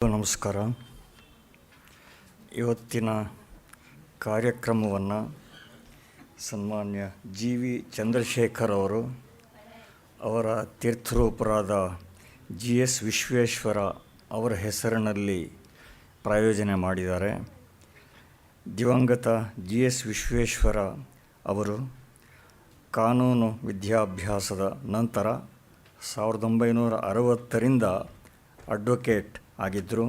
ನಮಸ್ಕಾರ. ಇವತ್ತಿನ ಕಾರ್ಯಕ್ರಮವನ್ನು ಸನ್ಮಾನ್ಯ GV ಚಂದ್ರಶೇಖರ್ ಅವರು ಅವರ ತೀರ್ಥರೂಪರಾದ GS ವಿಶ್ವೇಶ್ವರ ಅವರ ಹೆಸರಿನಲ್ಲಿ ಪ್ರಾಯೋಜನೆ ಮಾಡಿದ್ದಾರೆ. ದಿವಂಗತ GS ವಿಶ್ವೇಶ್ವರ ಅವರು ಕಾನೂನು ವಿದ್ಯಾಭ್ಯಾಸದ ನಂತರ 1960ರಿಂದ ಅಡ್ವೊಕೇಟ್ ಆಗಿದ್ದರು.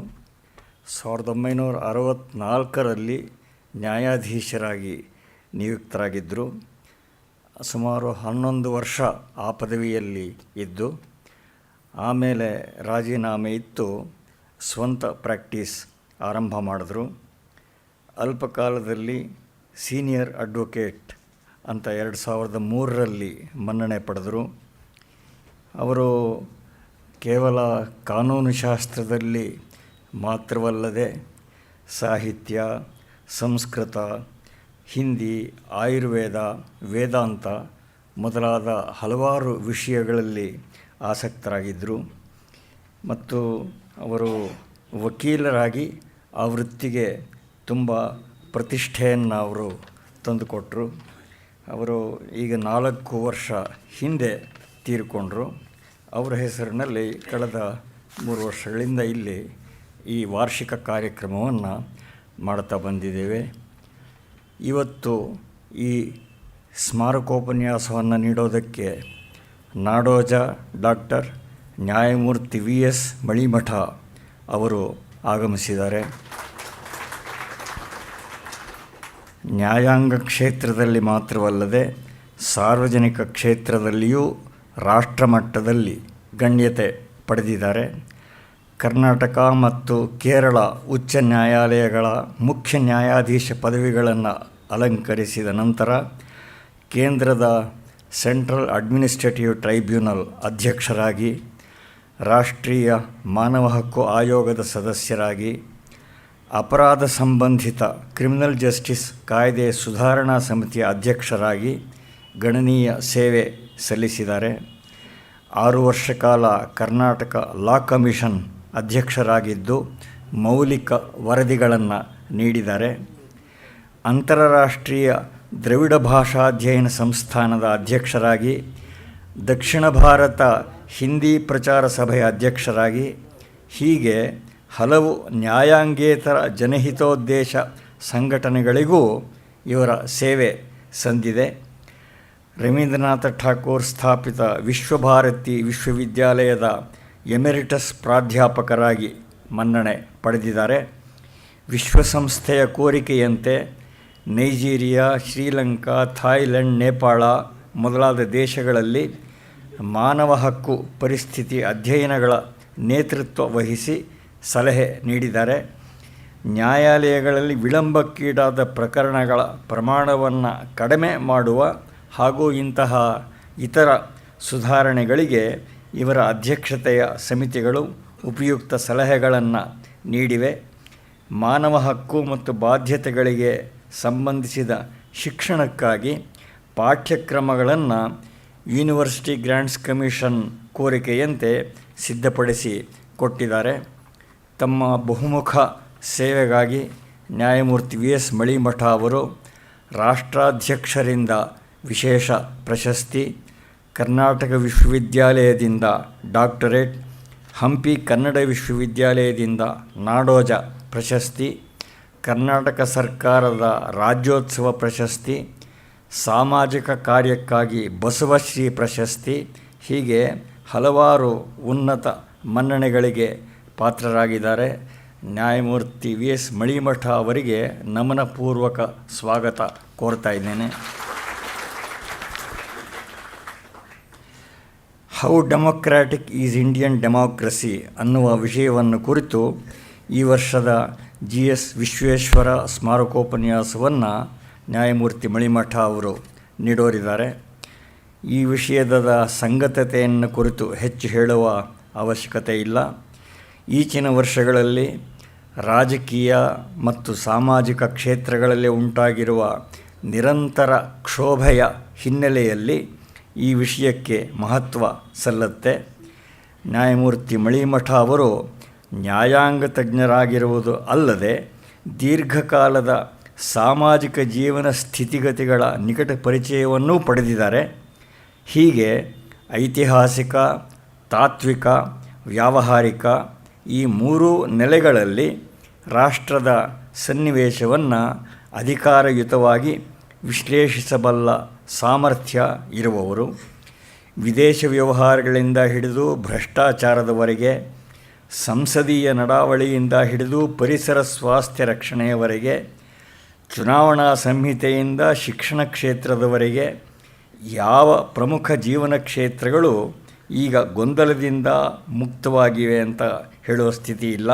1964ರಲ್ಲಿ ನ್ಯಾಯಾಧೀಶರಾಗಿ ನಿಯುಕ್ತರಾಗಿದ್ದರು. ಸುಮಾರು 11 ವರ್ಷ ಆ ಪದವಿಯಲ್ಲಿ ಇದ್ದು ಆಮೇಲೆ ರಾಜೀನಾಮೆ ಇತ್ತು ಸ್ವಂತ ಪ್ರಾಕ್ಟೀಸ್ ಆರಂಭ ಮಾಡಿದ್ರು. ಅಲ್ಪಕಾಲದಲ್ಲಿ ಸೀನಿಯರ್ ಅಡ್ವೊಕೇಟ್ ಅಂತ 2003ರಲ್ಲಿ ಮನ್ನಣೆ ಪಡೆದರು. ಅವರು ಕೇವಲ ಕಾನೂನು ಶಾಸ್ತ್ರದಲ್ಲಿ ಮಾತ್ರವಲ್ಲದೆ ಸಾಹಿತ್ಯ, ಸಂಸ್ಕೃತ, ಹಿಂದಿ, ಆಯುರ್ವೇದ, ವೇದಾಂತ ಮೊದಲಾದ ಹಲವಾರು ವಿಷಯಗಳಲ್ಲಿ ಆಸಕ್ತರಾಗಿದ್ದರು ಮತ್ತು ಅವರು ವಕೀಲರಾಗಿ ಆ ವೃತ್ತಿಗೆ ತುಂಬ ಪ್ರತಿಷ್ಠೆಯನ್ನು ಅವರು ತಂದುಕೊಟ್ಟರು. ಅವರು ಈಗ 4 ವರ್ಷ ಹಿಂದೆ ತೀರಿಕೊಂಡರು. ಅವರ ಹೆಸರಿನಲ್ಲಿ ಕಳೆದ 3 ವರ್ಷಗಳಿಂದ ಇಲ್ಲಿ ಈ ವಾರ್ಷಿಕ ಕಾರ್ಯಕ್ರಮವನ್ನು ಮಾಡ್ತಾ ಬಂದಿದ್ದೇವೆ. ಇವತ್ತು ಈ ಸ್ಮಾರಕೋಪನ್ಯಾಸವನ್ನು ನೀಡೋದಕ್ಕೆ ನಾಡೋಜ ಡಾಕ್ಟರ್ ನ್ಯಾಯಮೂರ್ತಿ VS ಮಳಿಮಠ ಅವರು ಆಗಮಿಸಿದ್ದಾರೆ. ನ್ಯಾಯಾಂಗ ಕ್ಷೇತ್ರದಲ್ಲಿ ಮಾತ್ರವಲ್ಲದೆ ಸಾರ್ವಜನಿಕ ಕ್ಷೇತ್ರದಲ್ಲಿಯೂ ರಾಷ್ಟ್ರಮಟ್ಟದಲ್ಲಿ ಗಣ್ಯತೆ ಪಡೆದಿದ್ದಾರೆ. ಕರ್ನಾಟಕ ಮತ್ತು ಕೇರಳ ಉಚ್ಚ ನ್ಯಾಯಾಲಯಗಳ ಮುಖ್ಯ ನ್ಯಾಯಾಧೀಶ ಪದವಿಗಳನ್ನು ಅಲಂಕರಿಸಿದ ನಂತರ ಕೇಂದ್ರದ ಸೆಂಟ್ರಲ್ ಅಡ್ಮಿನಿಸ್ಟ್ರೇಟಿವ್ ಟ್ರೈಬ್ಯುನಲ್ ಅಧ್ಯಕ್ಷರಾಗಿ, ರಾಷ್ಟ್ರೀಯ ಮಾನವ ಹಕ್ಕು ಆಯೋಗದ ಸದಸ್ಯರಾಗಿ, ಅಪರಾಧ ಸಂಬಂಧಿತ ಕ್ರಿಮಿನಲ್ ಜಸ್ಟಿಸ್ ಕಾಯ್ದೆ ಸುಧಾರಣಾ ಸಮಿತಿಯ ಅಧ್ಯಕ್ಷರಾಗಿ ಗಣನೀಯ ಸೇವೆ ಸಲ್ಲಿಸಿದ್ದಾರೆ. 6 ವರ್ಷ ಕಾಲ ಕರ್ನಾಟಕ ಲಾ ಕಮಿಷನ್ ಅಧ್ಯಕ್ಷರಾಗಿದ್ದು ಮೌಲಿಕ ವರದಿಗಳನ್ನು ನೀಡಿದ್ದಾರೆ. ಅಂತಾರಾಷ್ಟ್ರೀಯ ದ್ರವಿಡ ಭಾಷಾಧ್ಯಯನ ಸಂಸ್ಥಾನದ ಅಧ್ಯಕ್ಷರಾಗಿ, ದಕ್ಷಿಣ ಭಾರತ ಹಿಂದಿ ಪ್ರಚಾರ ಸಭೆಯ ಅಧ್ಯಕ್ಷರಾಗಿ, ಹೀಗೆ ಹಲವು ನ್ಯಾಯಾಂಗೇತರ ಜನಹಿತೋದ್ದೇಶ ಸಂಘಟನೆಗಳಿಗೂ ಇವರ ಸೇವೆ ಸಂದಿದೆ. ರವೀಂದ್ರನಾಥ ಠಾಕೂರ್ ಸ್ಥಾಪಿತ ವಿಶ್ವಭಾರತಿ ವಿಶ್ವವಿದ್ಯಾಲಯದ ಎಮೆರಿಟಸ್ ಪ್ರಾಧ್ಯಾಪಕರಾಗಿ ಮನ್ನಣೆ ಪಡೆದಿದ್ದಾರೆ. ವಿಶ್ವಸಂಸ್ಥೆಯ ಕೋರಿಕೆಯಂತೆ ನೈಜೀರಿಯಾ, ಶ್ರೀಲಂಕಾ, ಥಾಯ್ಲೆಂಡ್, ನೇಪಾಳ ಮೊದಲಾದ ದೇಶಗಳಲ್ಲಿ ಮಾನವ ಹಕ್ಕು ಪರಿಸ್ಥಿತಿ ಅಧ್ಯಯನಗಳ ನೇತೃತ್ವ ವಹಿಸಿ ಸಲಹೆ ನೀಡಿದ್ದಾರೆ. ನ್ಯಾಯಾಲಯಗಳಲ್ಲಿ ವಿಳಂಬಕ್ಕೀಡಾದ ಪ್ರಕರಣಗಳ ಪ್ರಮಾಣವನ್ನು ಕಡಿಮೆ ಮಾಡುವ ಹಾಗೂ ಇಂತಹ ಇತರ ಸುಧಾರಣೆಗಳಿಗೆ ಇವರ ಅಧ್ಯಕ್ಷತೆಯ ಸಮಿತಿಗಳು ಉಪಯುಕ್ತ ಸಲಹೆಗಳನ್ನು ನೀಡಿವೆ. ಮಾನವ ಹಕ್ಕು ಮತ್ತು ಬಾಧ್ಯತೆಗಳಿಗೆ ಸಂಬಂಧಿಸಿದ ಶಿಕ್ಷಣಕ್ಕಾಗಿ ಪಾಠ್ಯಕ್ರಮಗಳನ್ನು ಯೂನಿವರ್ಸಿಟಿ ಗ್ರ್ಯಾಂಟ್ಸ್ ಕಮಿಷನ್ ಕೋರಿಕೆಯಂತೆ ಸಿದ್ಧಪಡಿಸಿ ಕೊಟ್ಟಿದ್ದಾರೆ. ತಮ್ಮ ಬಹುಮುಖ ಸೇವೆಗಾಗಿ ನ್ಯಾಯಮೂರ್ತಿ VS ಮಳಿಮಠ ಅವರು ರಾಷ್ಟ್ರಾಧ್ಯಕ್ಷರಿಂದ ವಿಶೇಷ ಪ್ರಶಸ್ತಿ, ಕರ್ನಾಟಕ ವಿಶ್ವವಿದ್ಯಾಲಯದಿಂದ ಡಾಕ್ಟರೇಟ್, ಹಂಪಿ ಕನ್ನಡ ವಿಶ್ವವಿದ್ಯಾಲಯದಿಂದ ನಾಡೋಜ ಪ್ರಶಸ್ತಿ, ಕರ್ನಾಟಕ ಸರ್ಕಾರದ ರಾಜ್ಯೋತ್ಸವ ಪ್ರಶಸ್ತಿ, ಸಾಮಾಜಿಕ ಕಾರ್ಯಕ್ಕಾಗಿ ಬಸವಶ್ರೀ ಪ್ರಶಸ್ತಿ, ಹೀಗೆ ಹಲವಾರು ಉನ್ನತ ಮನ್ನಣೆಗಳಿಗೆ ಪಾತ್ರರಾಗಿದ್ದಾರೆ. ನ್ಯಾಯಮೂರ್ತಿ VS ಮಳಿಮಠ ಅವರಿಗೆ ನಮನಪೂರ್ವಕ ಸ್ವಾಗತ ಕೋರ್ತಾ ಇದ್ದೇನೆ. ಹೌ ಡೆಮೊಕ್ರ್ಯಾಟಿಕ್ ಈಸ್ ಇಂಡಿಯನ್ ಡೆಮೋಕ್ರಸಿ ಅನ್ನುವ ವಿಷಯವನ್ನು ಕುರಿತು ಈ ವರ್ಷದ GS ವಿಶ್ವೇಶ್ವರ ಸ್ಮಾರಕೋಪನ್ಯಾಸವನ್ನು ನ್ಯಾಯಮೂರ್ತಿ ಮಳಿಮಠ ಅವರು ನೀಡೋರಿದ್ದಾರೆ. ಈ ವಿಷಯದ ಸಂಗತತೆಯನ್ನು ಕುರಿತು ಹೆಚ್ಚು ಹೇಳುವ ಅವಶ್ಯಕತೆ ಇಲ್ಲ. ಈಚಿನ ವರ್ಷಗಳಲ್ಲಿ ರಾಜಕೀಯ ಮತ್ತು ಸಾಮಾಜಿಕ ಕ್ಷೇತ್ರಗಳಲ್ಲಿ ಉಂಟಾಗಿರುವ ನಿರಂತರ ಕ್ಷೋಭೆಯ ಹಿನ್ನೆಲೆಯಲ್ಲಿ ಈ ವಿಷಯಕ್ಕೆ ಮಹತ್ವ ಸಲ್ಲುತ್ತೆ. ನ್ಯಾಯಮೂರ್ತಿ ಮಳಿಮಠ ಅವರು ನ್ಯಾಯಾಂಗ ತಜ್ಞರಾಗಿರುವುದು ಅಲ್ಲದೆ ದೀರ್ಘಕಾಲದ ಸಾಮಾಜಿಕ ಜೀವನ ಸ್ಥಿತಿಗತಿಗಳ ನಿಕಟ ಪರಿಚಯವನ್ನೂ ಪಡೆದಿದ್ದಾರೆ. ಹೀಗೆ ಐತಿಹಾಸಿಕ, ತಾತ್ವಿಕ, ವ್ಯಾವಹಾರಿಕ ಈ ಮೂರೂ ನೆಲೆಗಳಲ್ಲಿ ರಾಷ್ಟ್ರದ ಸನ್ನಿವೇಶವನ್ನು ಅಧಿಕಾರಯುತವಾಗಿ ವಿಶ್ಲೇಷಿಸಬಲ್ಲ ಸಾಮರ್ಥ್ಯ ಇರುವವರು. ವಿದೇಶ ವ್ಯವಹಾರಗಳಿಂದ ಹಿಡಿದು ಭ್ರಷ್ಟಾಚಾರದವರೆಗೆ, ಸಂಸದೀಯ ನಡಾವಳಿಯಿಂದ ಹಿಡಿದು ಪರಿಸರ ಸ್ವಾಸ್ಥ್ಯ ರಕ್ಷಣೆಯವರೆಗೆ, ಚುನಾವಣಾ ಸಂಹಿತೆಯಿಂದ ಶಿಕ್ಷಣ ಕ್ಷೇತ್ರದವರೆಗೆ ಯಾವ ಪ್ರಮುಖ ಜೀವನ ಕ್ಷೇತ್ರಗಳು ಈಗ ಗೊಂದಲದಿಂದ ಮುಕ್ತವಾಗಿವೆ ಅಂತ ಹೇಳುವ ಸ್ಥಿತಿ ಇಲ್ಲ.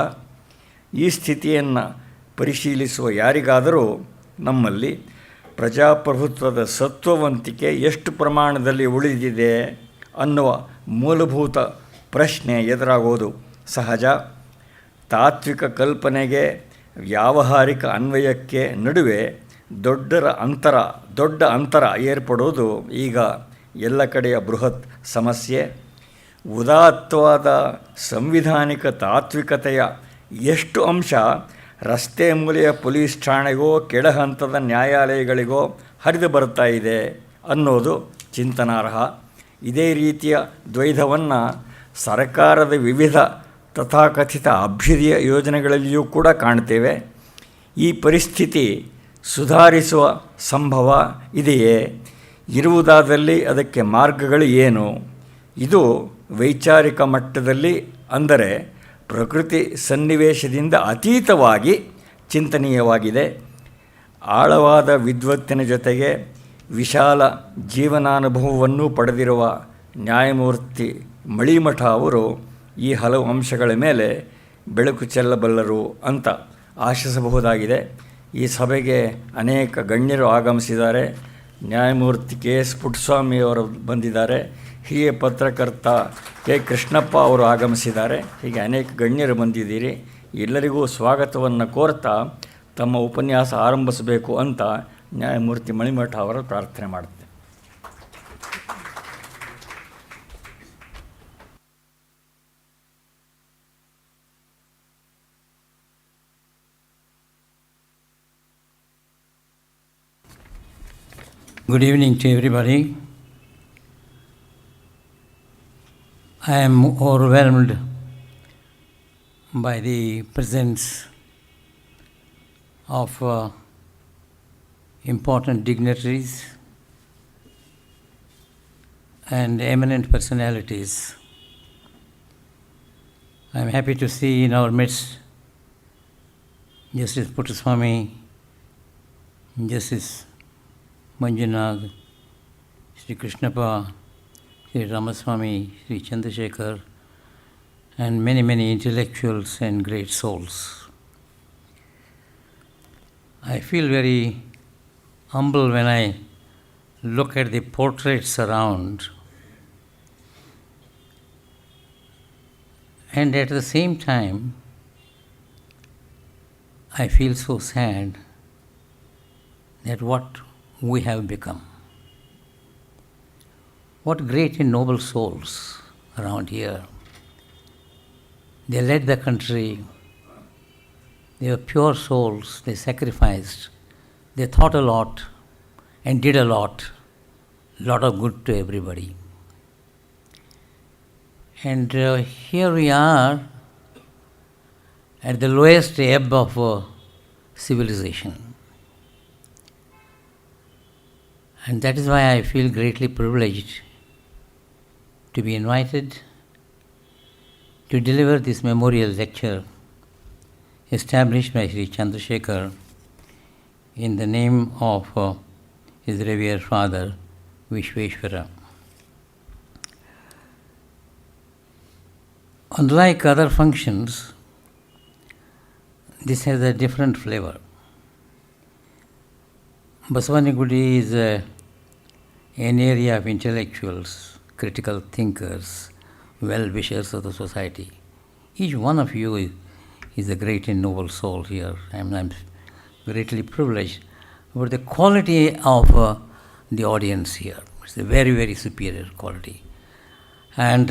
ಈ ಸ್ಥಿತಿಯನ್ನು ಪರಿಶೀಲಿಸುವ ಯಾರಿಗಾದರೂ ನಮ್ಮಲ್ಲಿ ಪ್ರಜಾಪ್ರಭುತ್ವದ ಸತ್ವವಂತಿಕೆ ಎಷ್ಟು ಪ್ರಮಾಣದಲ್ಲಿ ಉಳಿದಿದೆ ಅನ್ನುವ ಮೂಲಭೂತ ಪ್ರಶ್ನೆ ಎದುರಾಗೋದು ಸಹಜ. ತಾತ್ವಿಕ ಕಲ್ಪನೆಗೆ ವ್ಯಾವಹಾರಿಕ ಅನ್ವಯಕ್ಕೆ ನಡುವೆ ದೊಡ್ಡ ಅಂತರ ಏರ್ಪಡೋದು ಈಗ ಎಲ್ಲ ಕಡೆಯ ಬೃಹತ್ ಸಮಸ್ಯೆ. ಉದಾತ್ತವಾದ ಸಂವಿಧಾನಿಕ ತಾತ್ವಿಕತೆಯ ಎಷ್ಟು ಅಂಶ ರಸ್ತೆ ಮೂಲೆಯ ಪೊಲೀಸ್ ಠಾಣೆಗೋ ಕೆಳಹಂತದ ನ್ಯಾಯಾಲಯಗಳಿಗೋ ಹರಿದು ಬರ್ತಾ ಇದೆ ಅನ್ನೋದು ಚಿಂತನಾರ್ಹ. ಇದೇ ರೀತಿಯ ದ್ವೈಧವನ್ನು ಸರ್ಕಾರದ ವಿವಿಧ ತಥಾಕಥಿತ ಅಭ್ಯುದಯ ಯೋಜನೆಗಳಲ್ಲಿಯೂ ಕೂಡ ಕಾಣ್ತೇವೆ. ಈ ಪರಿಸ್ಥಿತಿ ಸುಧಾರಿಸುವ ಸಂಭವ ಇದೆಯೇ? ಇರುವುದಾದಲ್ಲಿ ಅದಕ್ಕೆ ಮಾರ್ಗಗಳು ಏನು? ಇದು ವೈಚಾರಿಕ ಮಟ್ಟದಲ್ಲಿ, ಅಂದರೆ ಪ್ರಕೃತಿ ಸನ್ನಿವೇಶದಿಂದ ಅತೀತವಾಗಿ ಚಿಂತನೀಯವಾಗಿದೆ. ಆಳವಾದ ವಿದ್ವತ್ತಿನ ಜೊತೆಗೆ ವಿಶಾಲ ಜೀವನಾನುಭವವನ್ನು ಪಡೆದಿರುವ ನ್ಯಾಯಮೂರ್ತಿ ಮಳಿಮಠ ಅವರು ಈ ಹಲವು ಅಂಶಗಳ ಮೇಲೆ ಬೆಳಕು ಚೆಲ್ಲಬಲ್ಲರು ಅಂತ ಆಶಿಸಬಹುದಾಗಿದೆ. ಈ ಸಭೆಗೆ ಅನೇಕ ಗಣ್ಯರು ಆಗಮಿಸಿದ್ದಾರೆ. ನ್ಯಾಯಮೂರ್ತಿ KS ಪುಟ್ಟಸ್ವಾಮಿ ಅವರು ಬಂದಿದ್ದಾರೆ. ಹಿರಿಯ ಪತ್ರಕರ್ತ K ಕೃಷ್ಣಪ್ಪ ಅವರು ಆಗಮಿಸಿದ್ದಾರೆ. ಹೀಗೆ ಅನೇಕ ಗಣ್ಯರು ಬಂದಿದ್ದೀರಿ. ಎಲ್ಲರಿಗೂ ಸ್ವಾಗತವನ್ನು ಕೋರ್ತಾ ತಮ್ಮ ಉಪನ್ಯಾಸ ಆರಂಭಿಸಬೇಕು ಅಂತ ನ್ಯಾಯಮೂರ್ತಿ ಮಳಿಮಠ ಅವರು ಪ್ರಾರ್ಥನೆ ಮಾಡುತ್ತೆ. Good evening to everybody. I am overwhelmed by the presence of important dignitaries and eminent personalities. I am happy to see in our midst Justice Puttaswamy, Justice Manjunag, Sri Krishnappa, Sri Ramaswamy, Sri Chandrasekhar, and many intellectuals and great souls. I feel very humble when I look at the portraits around, and at the same time I feel so sad that what we have become. What great and noble souls around here. They led the country. They were pure souls. They sacrificed. They thought a lot and did a lot of good to everybody. And here we are at the lowest ebb of civilization. And that is why I feel greatly privileged to be invited to deliver this memorial lecture established by Sri Chandrasekhar in the name of his revered father, Vishweshwara. Unlike other functions, this has a different flavor. Basavanagudi is an area of intellectuals, critical thinkers, well-wishers of the society. Each one of you is a great and noble soul here. I'm greatly privileged about the quality of the audience here. It's a very superior quality. And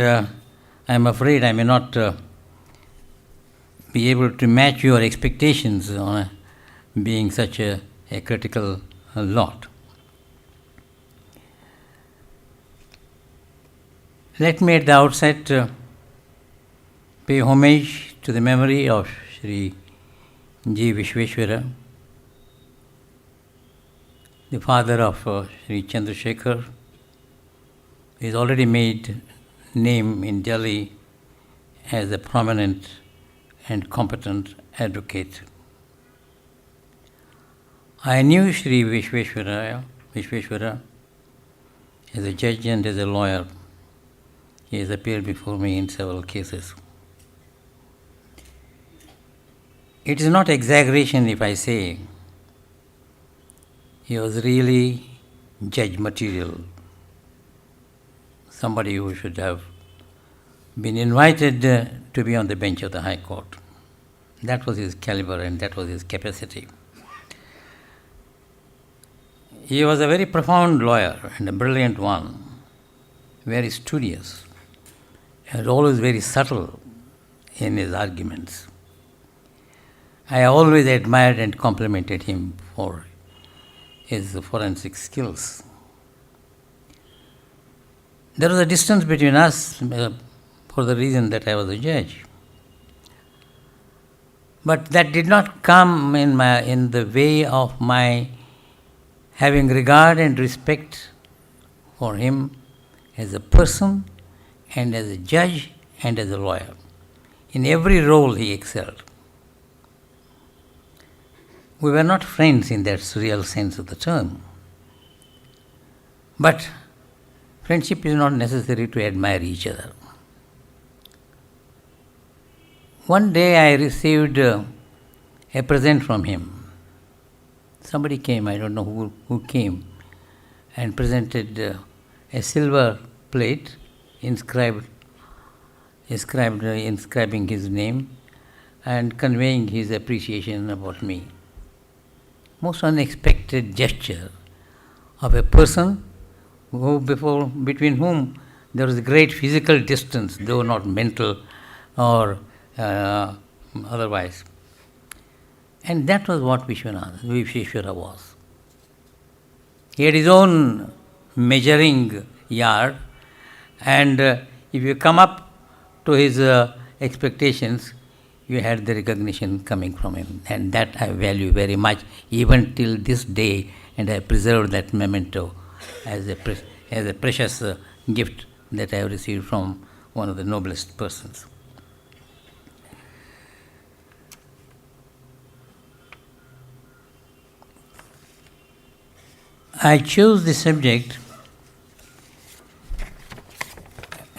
I'm afraid I may not be able to match your expectations on being such a critical lot. Let me at the outset pay homage to the memory of Sri G. Vishweshwara, the father of Sri Chandrasekhar. He has already made name in Delhi as a prominent and competent advocate. I knew Sri Vishweshwara as a judge and as a lawyer. He has appeared before me in several cases. It is not exaggeration if I say he was really judge material, somebody who should have been invited to be on the bench of the High Court. That was his caliber and that was his capacity. He was a very profound lawyer and a brilliant one, very studious, and always very subtle in his arguments. I always admired and complimented him for his forensic skills. There was a distance between us for the reason that I was a judge. But that did not come in the way of my having regard and respect for him as a person and as a judge and as a lawyer. In every role he excelled. We were not friends in that real sense of the term. But friendship is not necessary to admire each other. One day I received a present from him. Somebody came, I don't know who came, and presented a silver plate inscribing his name and conveying his appreciation about me. Most unexpected gesture of a person between whom there was a great physical distance, though not mental or otherwise. And that was what Vishweshwara was. He had his own measuring yard, and if you come up to his expectations, you had the recognition coming from him. And that I value very much, even till this day, and I preserve that memento as a precious gift that I have received from one of the noblest persons. I chose this subject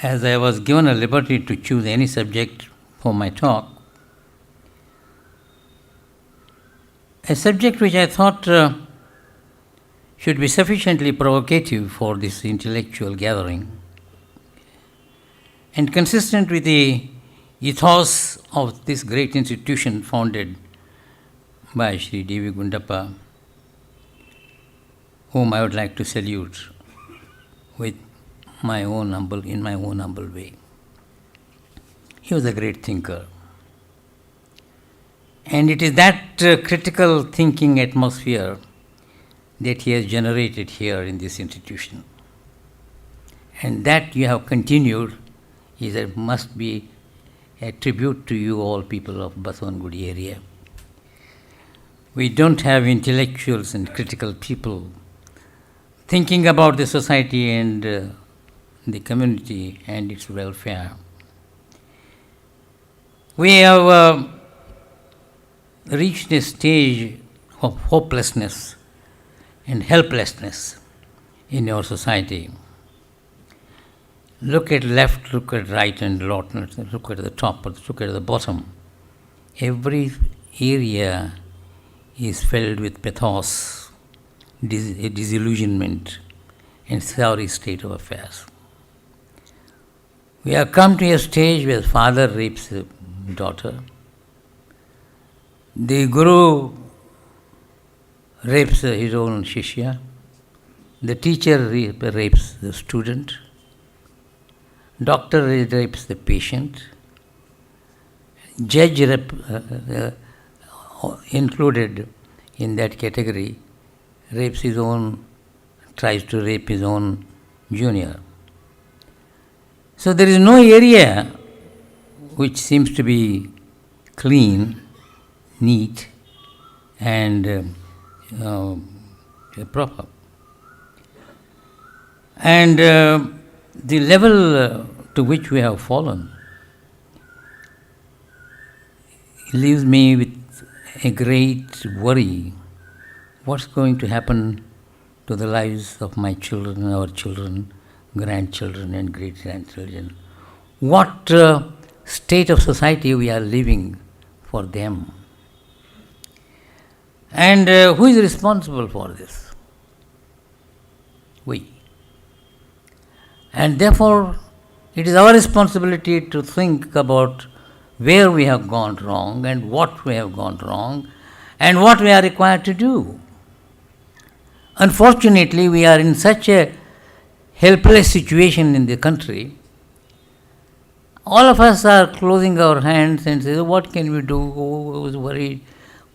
as I was given a liberty to choose any subject for my talk. A subject which I thought should be sufficiently provocative for this intellectual gathering and consistent with the ethos of this great institution founded by Sri D.V. Gundappa, whom I would like to salute in my own humble way. He was a great thinker. And it is that critical thinking atmosphere that he has generated here in this institution. And that you have continued must be a tribute to you all people of Basavangudi area. We don't have intellectuals and critical people thinking about the society and the community and its welfare. We have reached a stage of hopelessness and helplessness in our society. Look at left, look at right, and look at the top, look at the bottom. Every area is filled with pathos, disillusionment, and sorry state of affairs. We have come to a stage where father rapes the daughter, the guru rapes his own shishya, the teacher rapes the student, doctor rapes the patient, judge included in that category tries to rape his own junior. So there is no area which seems to be clean, neat, and proper. And the level to which we have fallen leaves me with a great worry. What's going to happen to the lives of my children, our children, grandchildren and great-grandchildren? What state of society we are living for them? And who is responsible for this? We. And therefore, it is our responsibility to think about where we have gone wrong and what we have gone wrong and what we are required to do. Unfortunately, we are in such a helpless situation in the country. All of us are closing our hands and say, what can we do? Oh, I was worried.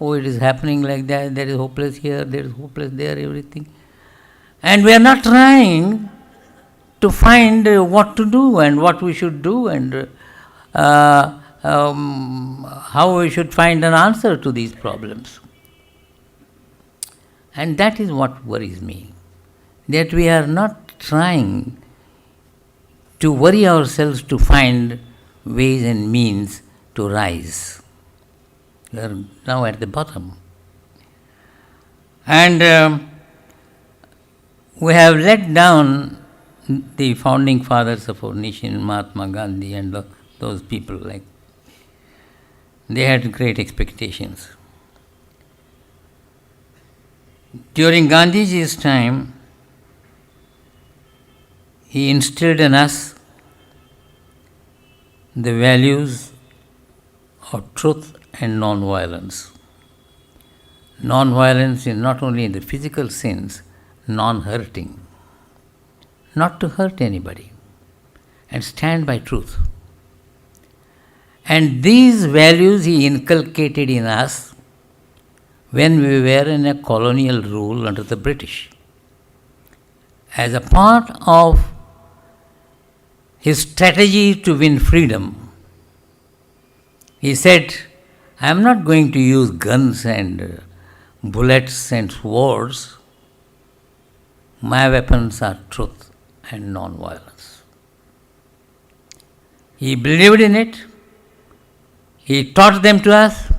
Oh, it is happening like that. There is hopeless here, there is hopeless there, everything. And we are not trying to find what to do and what we should do and how we should find an answer to these problems. And that is what worries me, that we are not trying to worry ourselves to find ways and means to rise. We are now at the bottom. And we have let down the founding fathers of our nation, Mahatma Gandhi and those people. They had great expectations. During Gandhiji's time, he instilled in us the values of truth and non-violence. Non-violence is not only in the physical sense, non-hurting. Not to hurt anybody and stand by truth. And these values he inculcated in us when we were in a colonial rule under the British. As a part of his strategy to win freedom, he said, I am not going to use guns and bullets and swords. My weapons are truth and non-violence. He believed in it. He taught them to us.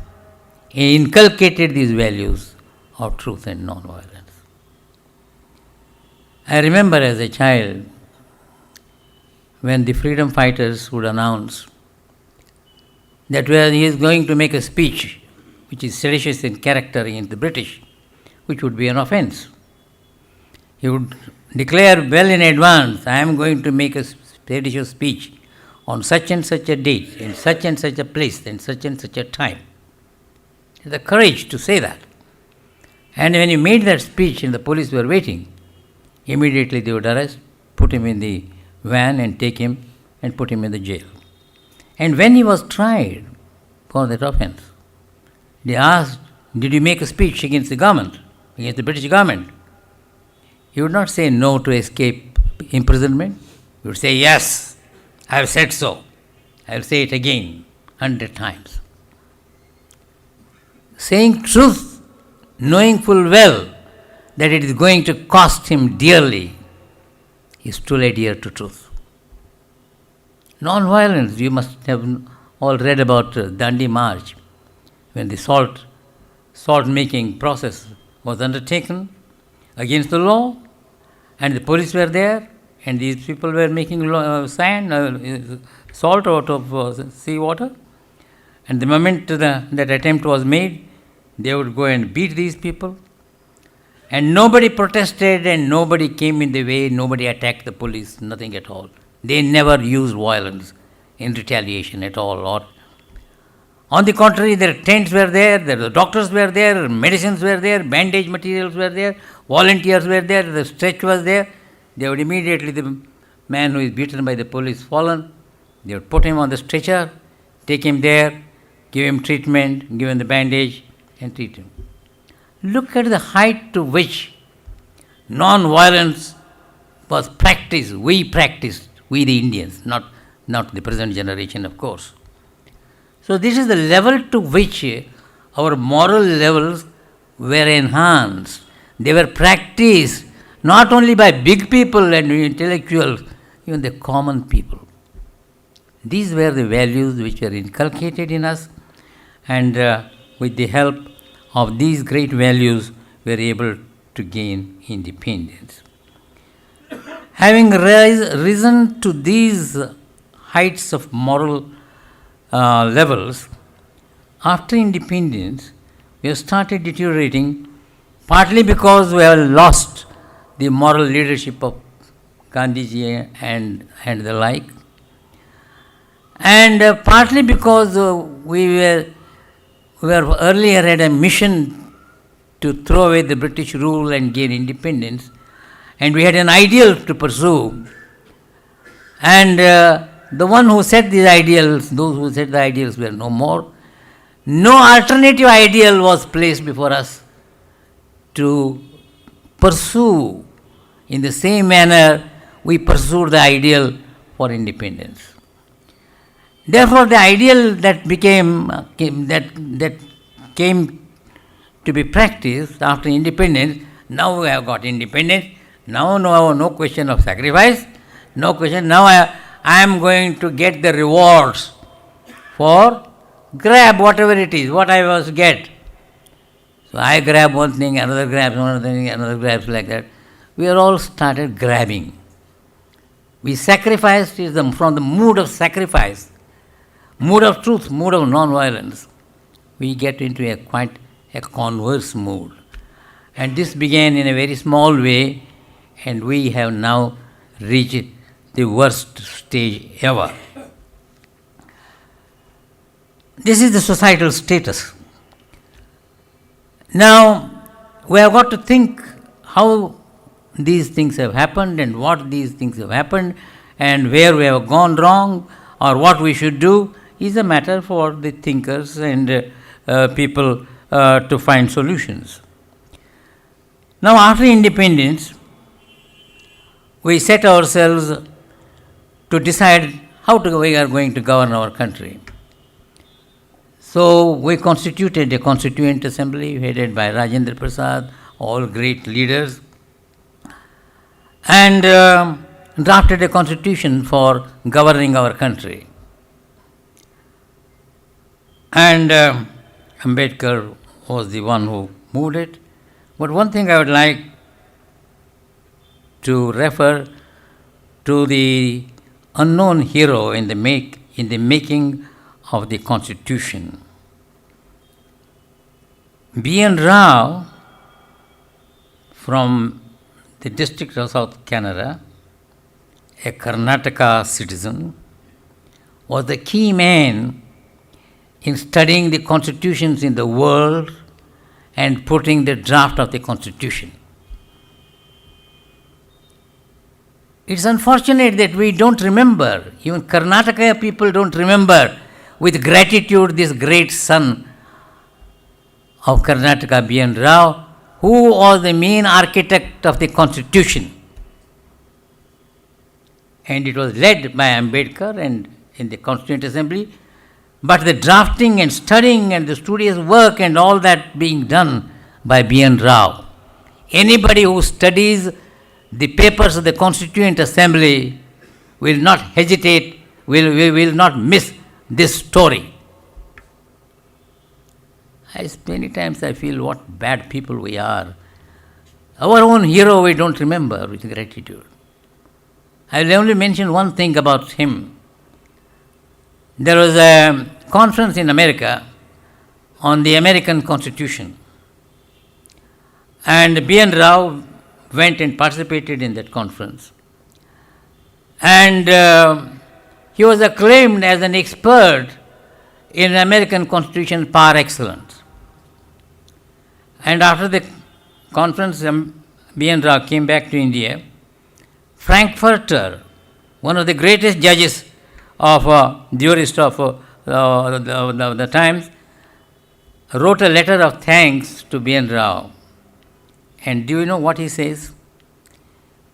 He inculcated these values of truth and non-violence. I remember as a child when the freedom fighters would announce that he is going to make a speech which is seditious in character against the British, which would be an offense. He would declare well in advance, I am going to make a seditious speech on such and such a date, in such and such a place, in such and such a time. The courage to say that. And when he made that speech and the police were waiting, immediately they would arrest, put him in the van and take him and put him in the jail. And when he was tried for that offense, they asked, did you make a speech against the government, against the British government? He would not say no to escape imprisonment. He would say, yes, I have said so. I will say it again, 100 times. Saying truth, knowing full well that it is going to cost him dearly, he still adhered to truth. Non-violence, you must have all read about Dandi March, when the salt-making process was undertaken against the law, and the police were there, and these people were making salt out of sea water. And the moment that attempt was made, they would go and beat these people. And nobody protested and nobody came in the way, nobody attacked the police, nothing at all. They never used violence in retaliation at all. Or on the contrary, their tents were there, the doctors were there, medicines were there, bandage materials were there, volunteers were there, the stretch was there. They would immediately, the man who is beaten by the police fallen, they would put him on the stretcher, take him there, give him treatment, give him the bandage and treat him. Look at the height to which non-violence was practiced, we the Indians, not the present generation, of course. So this is the level to which our moral levels were enhanced. They were practiced not only by big people and intellectuals, even the common people. These were the values which were inculcated in us, and with the help of these great values, we were able to gain independence. Having risen to these heights of moral levels, after independence, we have started deteriorating, partly because we have lost the moral leadership of Gandhiji and the like, and partly because we were earlier had a mission to throw away the British rule and gain independence, and we had an ideal to pursue, and the one who set these ideals, those who set the ideals were no more. No alternative ideal was placed before us to pursue in the same manner we pursued the ideal for independence. Therefore, the ideal that came to be practiced after independence, now we have got independence, now no question of sacrifice, no question, now I am going to get the rewards for grab whatever it is, what I was get. So I grab one thing, another grabs another thing, another grabs like that. We are all started grabbing. We sacrificed from the mood of sacrifice, mood of truth, mood of non-violence. We get into quite a converse mood. And this began in a very small way, and we have now reached the worst stage ever. This is the societal status. Now, we have got to think how these things have happened and what these things have happened and where we have gone wrong or what we should do is a matter for the thinkers and people to find solutions. Now, after independence, we set ourselves to decide how we are going to govern our country. So we constituted a constituent assembly headed by Rajendra Prasad, all great leaders, and drafted a constitution for governing our country. And Ambedkar was the one who moved it. But one thing I would like to refer to the unknown hero in the making of the constitution. B.N. Rao, from the district of South Canada, a Karnataka citizen, was the key man in studying the constitutions in the world and putting the draft of the constitution. It's unfortunate that we don't remember, even Karnataka people don't remember with gratitude this great son of Karnataka, B.N. Rao, who was the main architect of the constitution. And it was led by Ambedkar and in the Constituent Assembly, but the drafting and studying and the studious work and all that being done by B.N. Rao. Anybody who studies the papers of the Constituent Assembly will not hesitate, will not miss this story. Many times I feel what bad people we are. Our own hero we don't remember with gratitude. I will only mention one thing about him. There was a conference in America on the American Constitution. And B.N. Rao went and participated in that conference. And he was acclaimed as an expert in American Constitution par excellence. And after the conference, B.N. Rao came back to India. Frankfurter, one of the greatest judges of jurist of the Times, wrote a letter of thanks to B.N. Rao. And do you know what he says?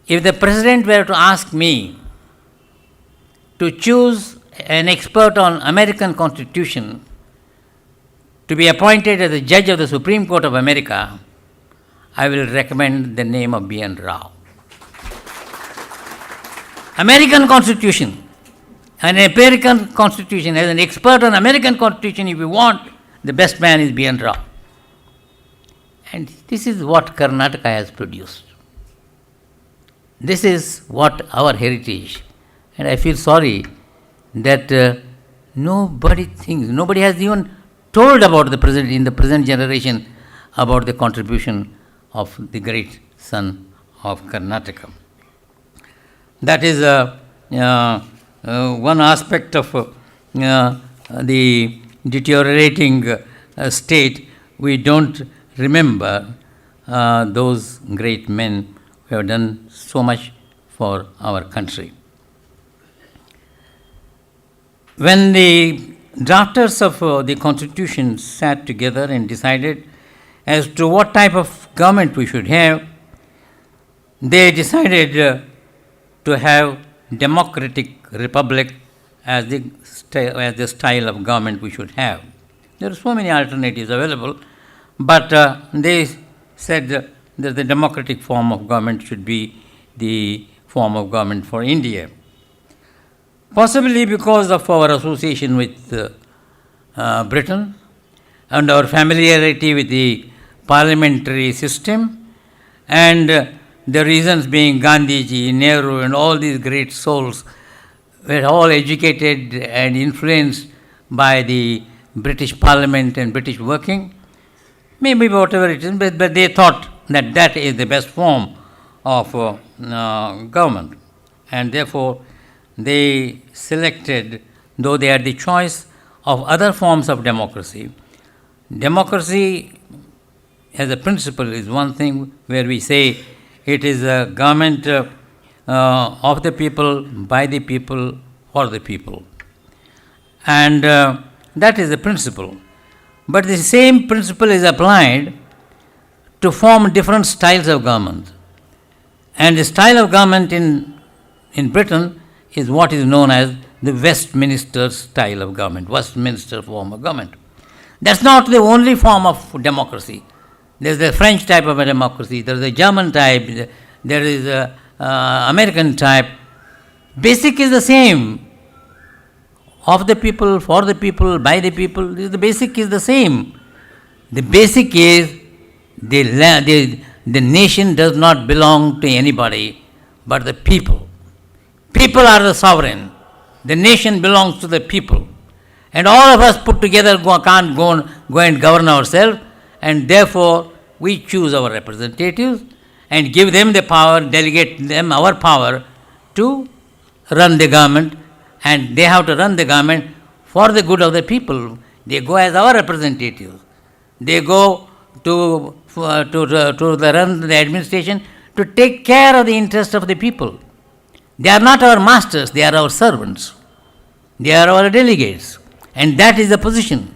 If the President were to ask me to choose an expert on American Constitution to be appointed as a judge of the Supreme Court of America, I will recommend the name of B.N. Rao. American Constitution. An American Constitution, as an expert on American Constitution, if you want, the best man is B.N. Rao. And this is what Karnataka has produced. This is what our heritage. And I feel sorry that nobody has even told about the present, in the present generation, about the contribution of the great son of Karnataka. That is one aspect of the deteriorating state. We don't remember those great men who have done so much for our country. When the drafters of the Constitution sat together and decided as to what type of government we should have, they decided to have democratic republic as the style of government we should have. There are so many alternatives available, but they said that the democratic form of government should be the form of government for India. Possibly because of our association with Britain and our familiarity with the parliamentary system, and the reasons being Gandhiji, Nehru, and all these great souls were all educated and influenced by the British Parliament and British working. Maybe whatever it is, but they thought that that is the best form of government. And therefore, they selected, though they had the choice of other forms of democracy. Democracy as a principle is one thing where we say it is a government of the people, by the people, for the people. And that is the principle. But the same principle is applied to form different styles of government. And the style of government in Britain is what is known as the Westminster style of government, Westminster form of government. That's not the only form of democracy. There's the French type of a democracy, there's the German type, there is the American type. Basic is the same. Of the people, for the people, by the people, the basic is the same. The basic is the nation does not belong to anybody but the people. People are the sovereign. The nation belongs to the people. And all of us put together can't go and govern ourselves, and therefore we choose our representatives and give them the power, delegate them our power to run the government, and they have to run the government for the good of the people. They go as our representatives. They go to run the administration to take care of the interest of the people. They are not our masters, they are our servants. They are our delegates. And that is the position.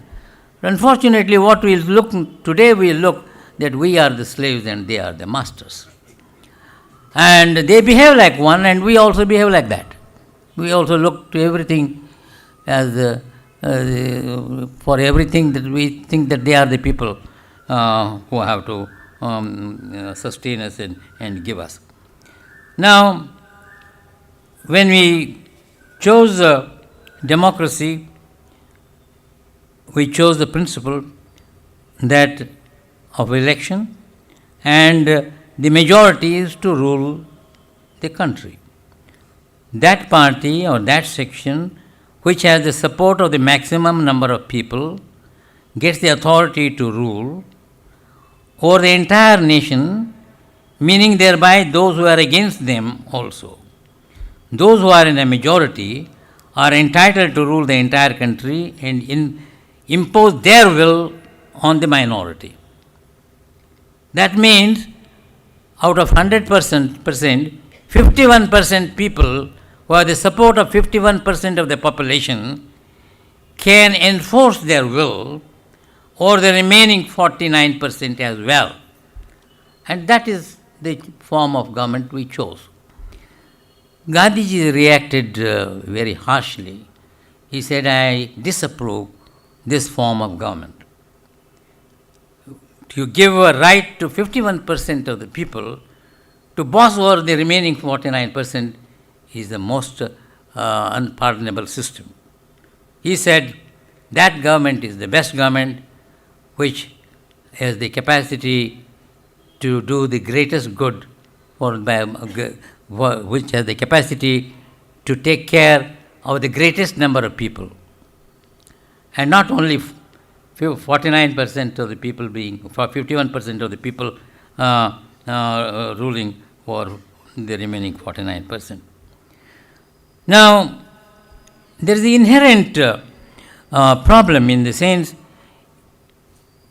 Unfortunately, what we look today, we look that we are the slaves and they are the masters. And they behave like one, and we also behave like that. We also look to everything as for everything that we think that they are the people who have to sustain us and give us. Now, when we chose democracy, we chose the principle that of election, and the majority is to rule the country. That party or that section which has the support of the maximum number of people gets the authority to rule over the entire nation, meaning thereby those who are against them also. Those who are in a majority are entitled to rule the entire country and impose their will on the minority. That means out of 100%, 51% people who have the support of 51% of the population can enforce their will over the remaining 49% as well. And that is the form of government we chose. Gandhiji reacted very harshly. He said, I disapprove this form of government. To give a right to 51% of the people to boss over the remaining 49% is the most unpardonable system. He said that government is the best government which has the capacity to do the greatest good, which has the capacity to take care of the greatest number of people. And not only 49% of the people being, 51% of the people ruling for the remaining 49%. Now, there is the inherent problem in the sense,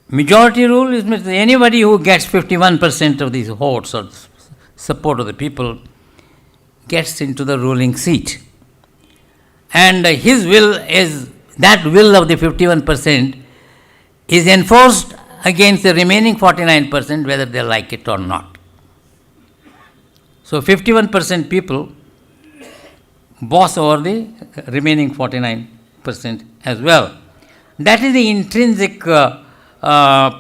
majority rule is anybody who gets 51% of these votes or support of the people gets into the ruling seat. And his will is, that will of the 51% is enforced against the remaining 49% whether they like it or not. So 51% people boss over the remaining 49% as well. That is the intrinsic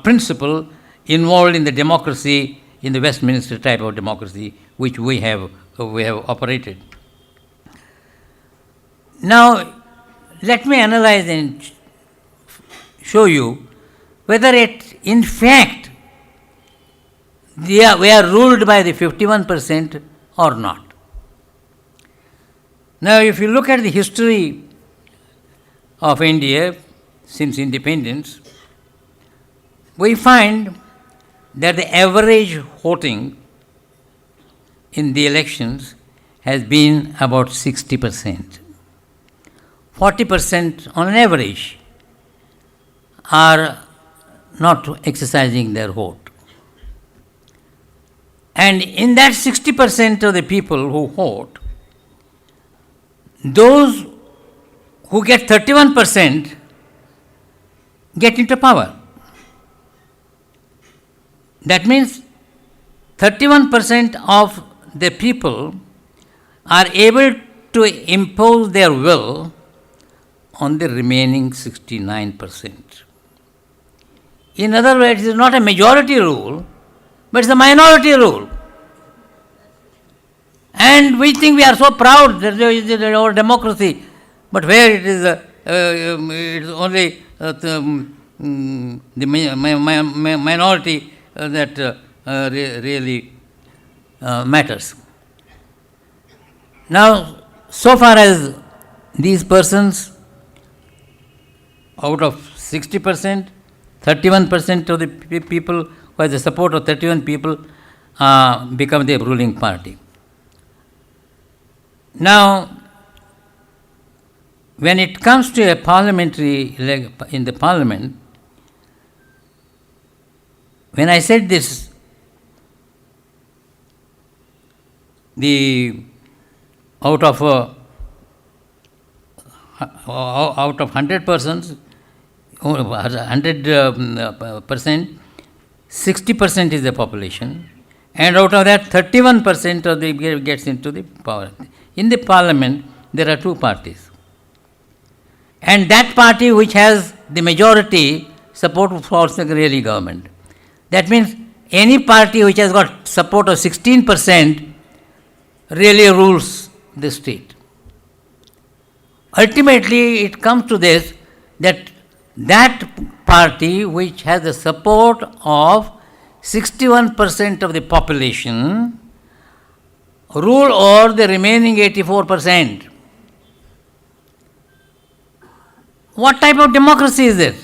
principle involved in the democracy, in the Westminster type of democracy, which we have operated. Now, let me analyze and show you whether in fact we are ruled by the 51% or not. Now, if you look at the history of India since independence, we find that the average voting in the elections has been about 60%. 40% on an average are not exercising their vote. And in that 60% of the people who vote, those who get 31% get into power. That means 31% of the people are able to impose their will on the remaining 69%. In other words, it is not a majority rule, but it's a minority rule. And we think we are so proud that it is our democracy, but where it is only the minority that really matters. Now, so far as these persons, out of 60%, 31% of the people who has the support of 31 people become the ruling party. Now, when it comes to a parliamentary, in the parliament, when I said this, out of 100 persons, 100%, 60% is the population, and out of that 31% of the gets into the power. In the parliament, there are two parties. And that party which has the majority support forms the really government. That means any party which has got support of 16% really rules the state. Ultimately, it comes to this, that party which has the support of 61% of the population rule over the remaining 84%. What type of democracy is it?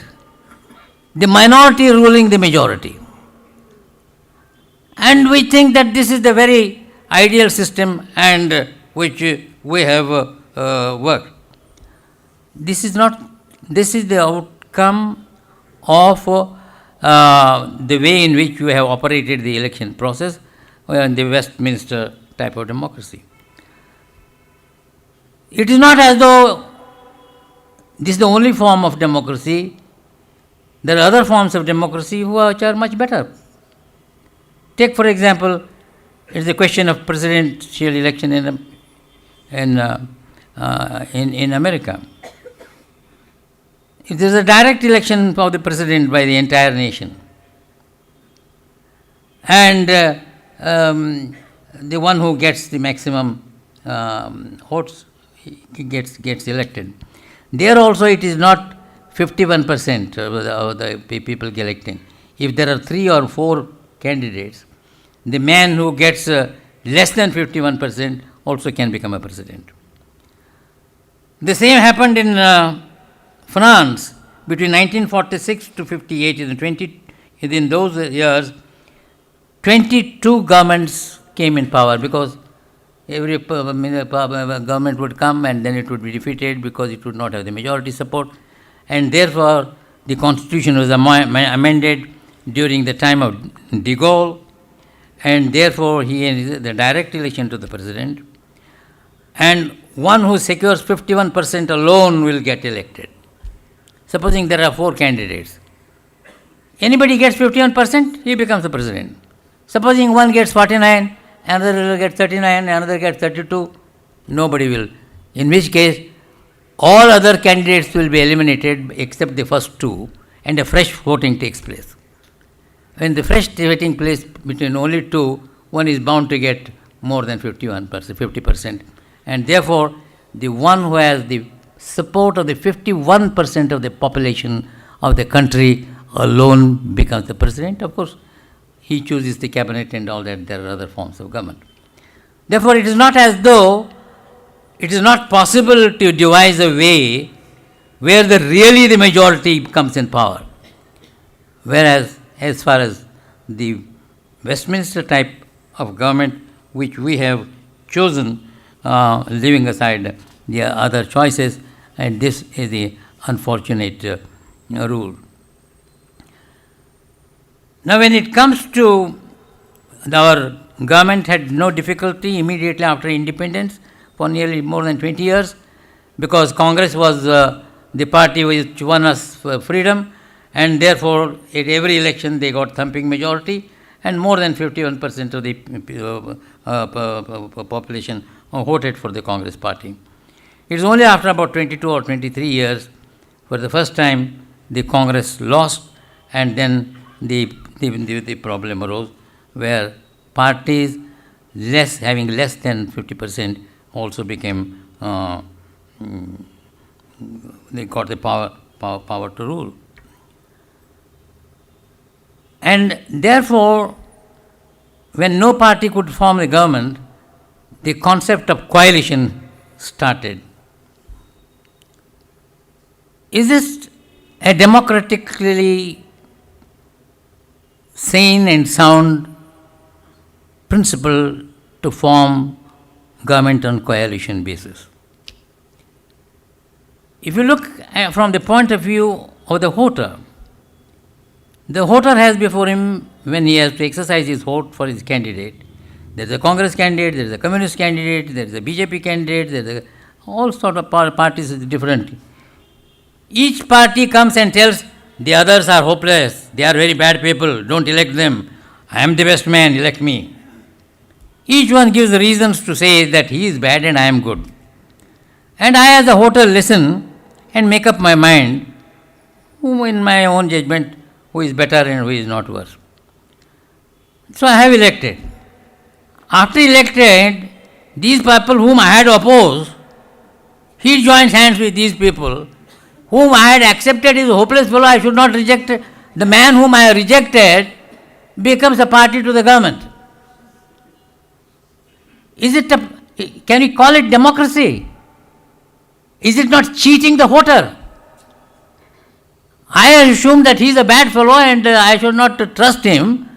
The minority ruling the majority. And we think that this is the very ideal system and which we have worked. This is the outcome of the way in which we have operated the election process in the Westminster type of democracy. It is not as though this is the only form of democracy. There are other forms of democracy which are much better. Take, for example, it's the question of presidential election in America. If there is a direct election of the president by the entire nation, and the one who gets the maximum votes gets elected. There also it is not 51% of the people electing. If there are 3 or 4 candidates, the man who gets less than 51% also can become a president. The same happened in France between 1946 to 58. In those years, 22 governments came in power, because every government would come and then it would be defeated because it would not have the majority support, and therefore the constitution was amended during the time of de Gaulle, and therefore he had the direct election to the president, and one who secures 51% alone will get elected. Supposing there are 4 candidates, anybody gets 51%, he becomes the president. Supposing one gets 49, another will get 39, another gets 32, nobody will. In which case, all other candidates will be eliminated except the first 2, and a fresh voting takes place. When the fresh voting place between only 2, one is bound to get more than 50%. And therefore, the one who has the support of the 51% of the population of the country alone becomes the president. Of course, he chooses the cabinet and all that. There are other forms of government. Therefore, it is not as though it is not possible to devise a way where really the majority comes in power. Whereas, as far as the Westminster type of government which we have chosen, leaving aside the other choices, and this is the unfortunate rule. Now, when it comes to our government had no difficulty immediately after independence for nearly more than 20 years, because Congress was the party which won us freedom, and therefore at every election they got thumping majority, and more than 51% of the population voted for the Congress party. It is only after about 22 or 23 years, for the first time, the Congress lost, and then the problem arose where parties having less than 50% also became, they got the power to rule. And therefore, when no party could form a government, the concept of coalition started. Is this a democratically sane and sound principle to form government on coalition basis? If you look from the point of view of the voter has before him, when he has to exercise his vote for his candidate, there is a Congress candidate, there is a Communist candidate, there is a BJP candidate, there is all sort of parties different. Each party comes and tells the others are hopeless, they are very bad people, don't elect them, I am the best man, elect me. Each one gives reasons to say that he is bad and I am good. And I as a voter listen and make up my mind, whom in my own judgment, who is better and who is not worse. So I have elected. After elected, these people whom I had opposed, he joins hands with these people, whom I had accepted is a hopeless fellow, I should not reject. The man whom I rejected becomes a party to the government. Can we call it democracy? Is it not cheating the voter? I assume that he is a bad fellow and I should not trust him,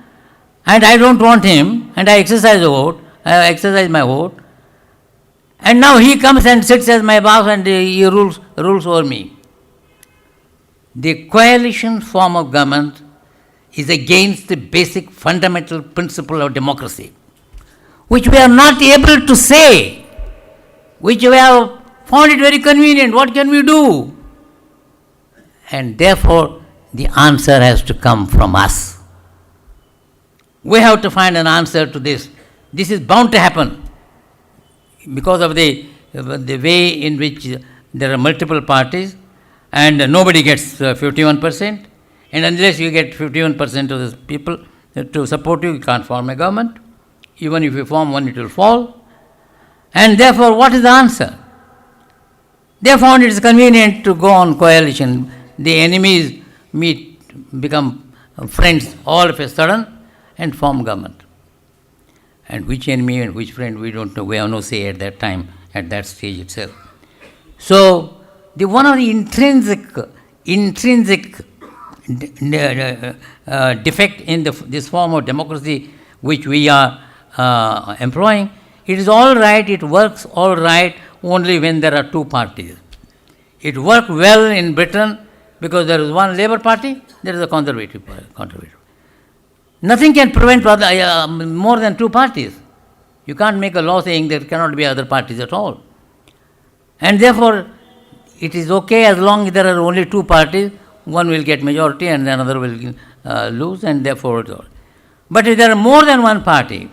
and I don't want him, and I exercise my vote, and now he comes and sits as my boss and he rules over me. The coalition form of government is against the basic fundamental principle of democracy, which we are not able to say, which we have found it very convenient. What can we do? and therefore the answer has to come from us. We have to find an answer to this. This is bound to happen because of the way in which there are multiple parties and nobody gets 51%, and unless you get 51% of the people to support you, you can't form a government. Even if you form one, it will fall. And therefore, what is the answer? They found it is convenient to go on coalition. The enemies become friends all of a sudden and form government. And which enemy and which friend, we don't know. We have no say at that time, at that stage itself. So, one of the intrinsic defect in this form of democracy which we are employing, it is all right, it works all right only when there are two parties. It worked well in Britain because there is one Labour Party, there is a Conservative Party. Nothing can prevent more than two parties. You can't make a law saying there cannot be other parties at all. And therefore, it is okay as long as there are only two parties, one will get majority and another will lose, and therefore it's all. But if there are more than one party,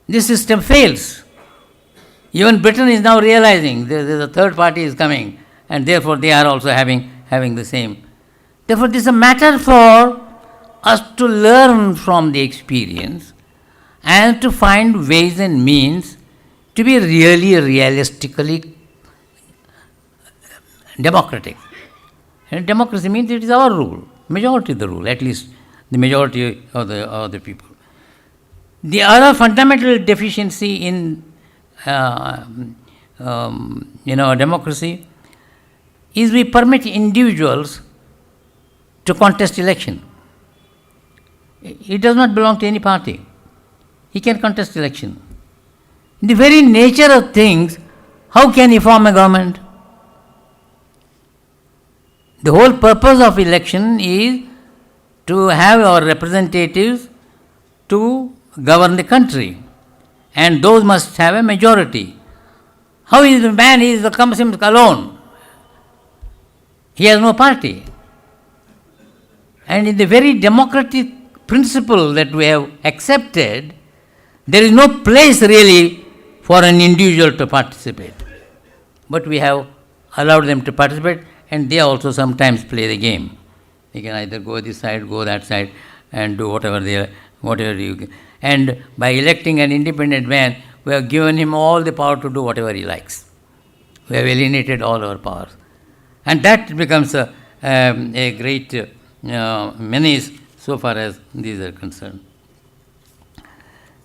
this system fails. Even Britain is now realizing there is a third party is coming, and therefore they are also having the same. Therefore, this is a matter for us to learn from the experience and to find ways and means to be really realistically democratic. And democracy means it is our rule, majority of the rule, at least the majority of the people. The other fundamental deficiency in democracy is we permit individuals to contest election. He does not belong to any party. He can contest election. In the very nature of things, how can he form a government? The whole purpose of election is to have our representatives to govern the country, and those must have a majority. How is the man? He comes alone. He has no party. And in the very democratic principle that we have accepted, there is no place really for an individual to participate. But we have allowed them to participate, and they also sometimes play the game. They can either go this side, go that side, and do whatever you can. And by electing an independent man, we have given him all the power to do whatever he likes. We have alienated all our powers. And that becomes a great menace so far as these are concerned.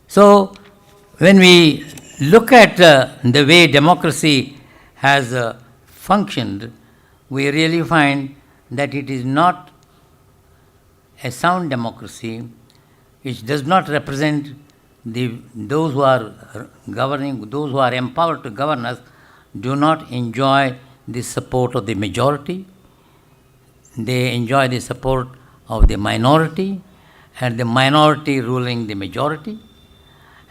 So, when we look at the way democracy has functioned, we really find that it is not a sound democracy which does not represent those who are governing, those who are empowered to govern us, do not enjoy the support of the majority. They enjoy the support of the minority, and the minority ruling the majority,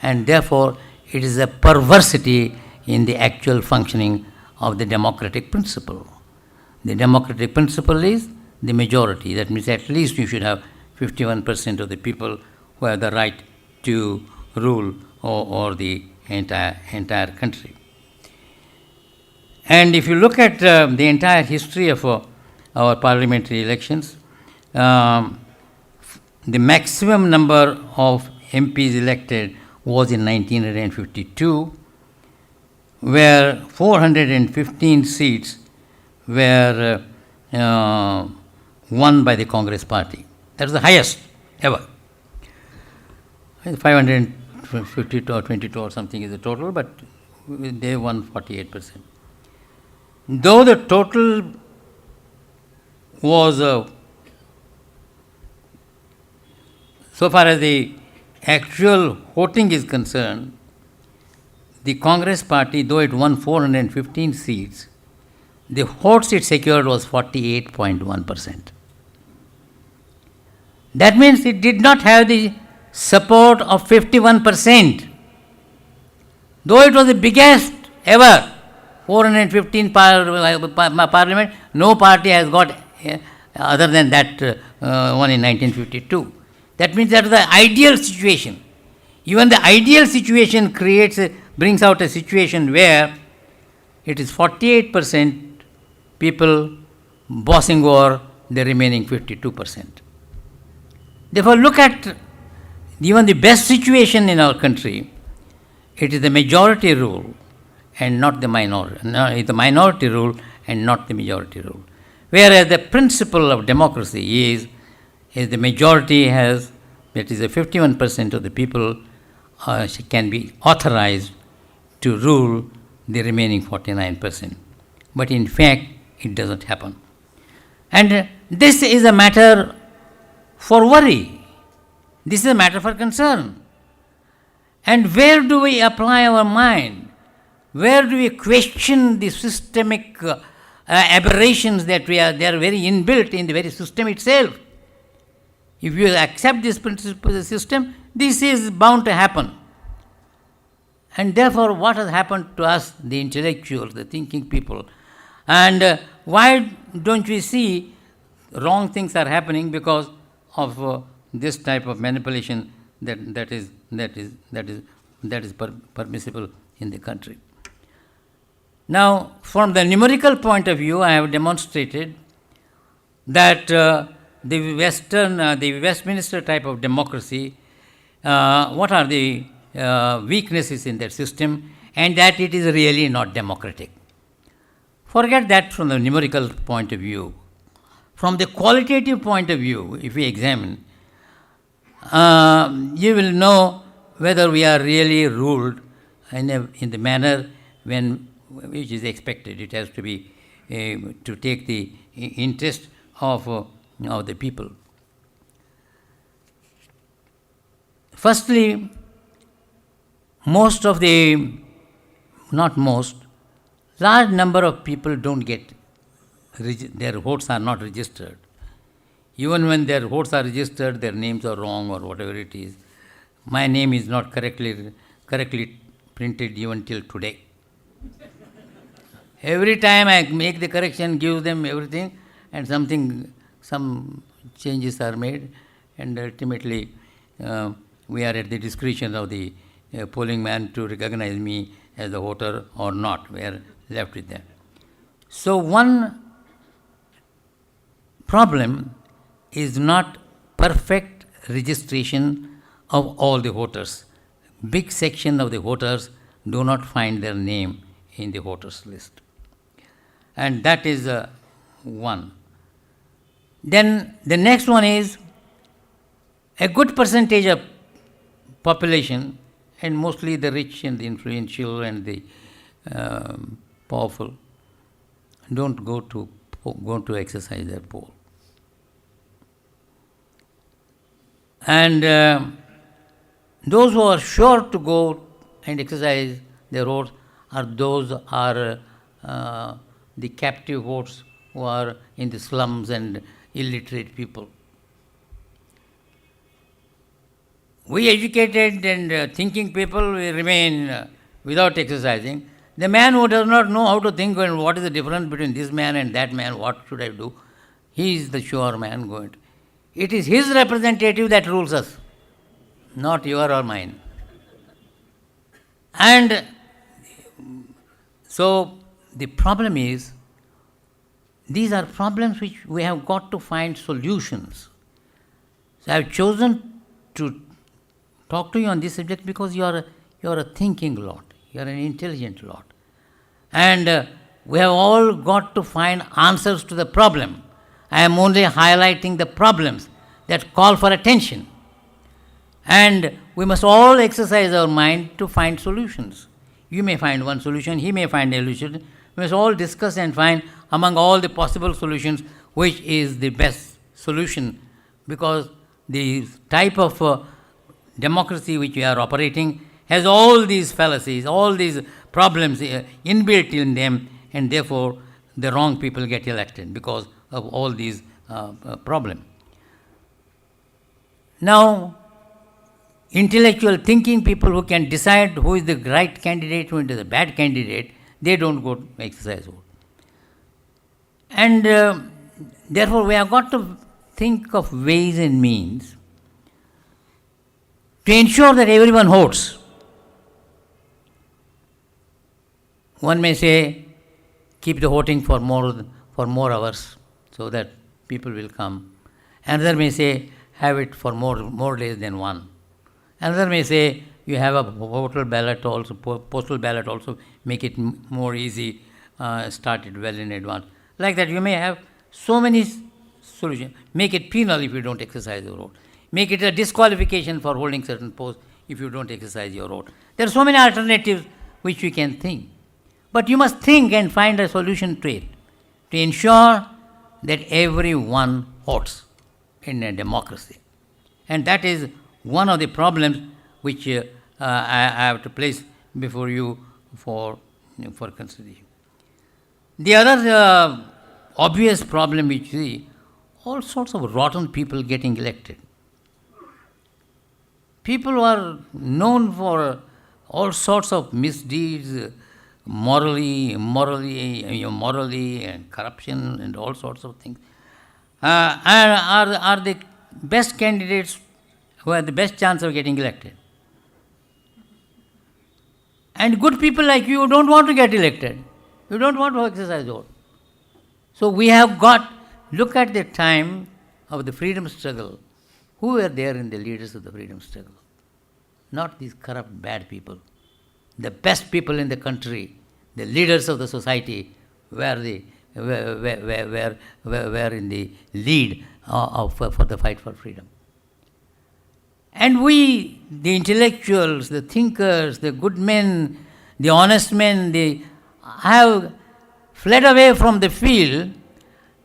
and therefore it is a perversity in the actual functioning of the democratic principle. The democratic principle is the majority. That means at least you should have 51% of the people who have the right to rule over the entire country. And if you look at the entire history of our parliamentary elections, the maximum number of MPs elected was in 1952, where 415 seats were won by the Congress party. That is the highest ever. 552 or 22 or something is the total, but they won 48%. Though the total was, so far as the actual voting is concerned, the Congress party, though it won 415 seats, the votes it secured was 48.1%. That means it did not have the support of 51%. Though it was the biggest ever, 415 parliament, No party has got other than that one in 1952. That means that is the ideal situation. Even the ideal situation brings out a situation where it is 48% people bossing over the remaining 52%. Therefore, look at even the best situation in our country. It is the majority rule and not the minority. No, it's the minority rule and not the majority rule. Whereas the principle of democracy is the majority has, that is, 51% of the people can be authorized to rule the remaining 49%. But in fact, it doesn't happen. And this is a matter for worry. This is a matter for concern. And where do we apply our mind? Where do we question the systemic aberrations that they are very inbuilt in the very system itself? If you accept this principle of the system, this is bound to happen. And therefore, what has happened to us, the intellectuals, the thinking people? And why don't we see wrong things are happening because of this type of manipulation that is permissible in the country? Now, from the numerical point of view, I have demonstrated that the Westminster type of democracy, what are the weaknesses in that system, and that it is really not democratic. Forget that from the numerical point of view. From the qualitative point of view, if we examine, you will know whether we are really ruled in the manner which is expected. It has to be to take the interest of the people. Firstly, large number of people don't get, their votes are not registered. Even when their votes are registered, their names are wrong or whatever it is. My name is not correctly printed even till today. Every time I make the correction, give them everything, and some changes are made, and ultimately we are at the discretion of the polling man to recognize me as a voter or not. We are left with that. So one problem is not perfect registration of all the voters. Big section of the voters do not find their name in the voters list. And that is one. Then the next one is a good percentage of population, and mostly the rich and the influential and the powerful, don't go to exercise their poll. And those who are sure to go and exercise their votes are the captive votes who are in the slums and illiterate people. We educated and thinking people, we remain without exercising. The man who does not know how to think and what is the difference between this man and that man, what should I do, he is the sure man going to. It is his representative that rules us, not your or mine. And so the problem is, these are problems which we have got to find solutions. So I have chosen to talk to you on this subject because you are a thinking lot, you are an intelligent lot. And we have all got to find answers to the problem. I am only highlighting the problems that call for attention. And we must all exercise our mind to find solutions. You may find one solution, he may find a solution. We must all discuss and find among all the possible solutions which is the best solution, because the type of democracy which we are operating has all these fallacies, all these problems inbuilt in them, and therefore the wrong people get elected because of all these problems. Now, intellectual thinking people who can decide who is the right candidate, who is the bad candidate, they don't go to exercise vote. And therefore we have got to think of ways and means to ensure that everyone votes. One may say, keep the voting for more hours so that people will come. Another may say, have it for more days than one. Another may say, you have a postal ballot also, make it more easy, start it well in advance. Like that, you may have so many solutions. Make it penal if you don't exercise your vote. Make it a disqualification for holding certain posts if you don't exercise your vote. There are so many alternatives which we can think. But you must think and find a solution to it, to ensure that everyone votes in a democracy. And that is one of the problems which I have to place before you for consideration. The other obvious problem which you see, all sorts of rotten people getting elected. People who are known for all sorts of misdeeds, morally and corruption and all sorts of things, are the best candidates who have the best chance of getting elected. And good people like you don't want to get elected. You don't want to exercise vote. So we have got, look at the time of the freedom struggle. Who were there in the leaders of the freedom struggle? Not these corrupt, bad people. The best people in the country, the leaders of the society, were in the lead for the fight for freedom. And we, the intellectuals, the thinkers, the good men, the honest men, they have fled away from the field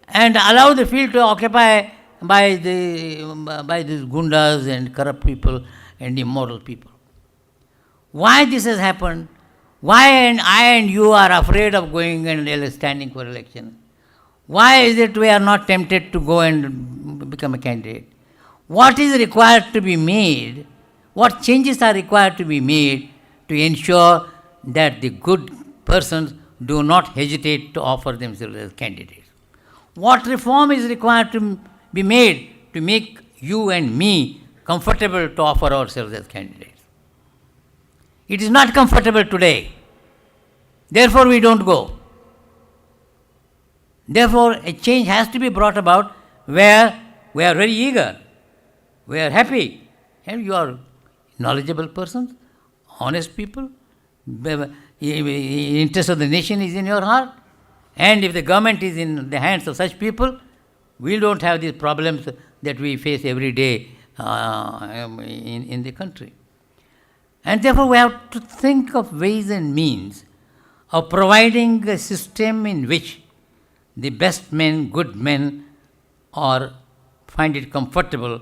and allowed the field to occupy by these gundas and corrupt people and immoral people. Why this has happened? Why I and you are afraid of going and standing for election? Why is it we are not tempted to go and become a candidate? What is required to be made? What changes are required to be made to ensure that the good persons do not hesitate to offer themselves as candidates? What reform is required to be made to make you and me comfortable to offer ourselves as candidates? It is not comfortable today. Therefore, we don't go. Therefore, a change has to be brought about where we are very eager, we are happy, and you are knowledgeable persons, honest people, the interest of the nation is in your heart, and if the government is in the hands of such people, we don't have these problems that we face every day in the country. And therefore, we have to think of ways and means of providing a system in which the best men, good men, find it comfortable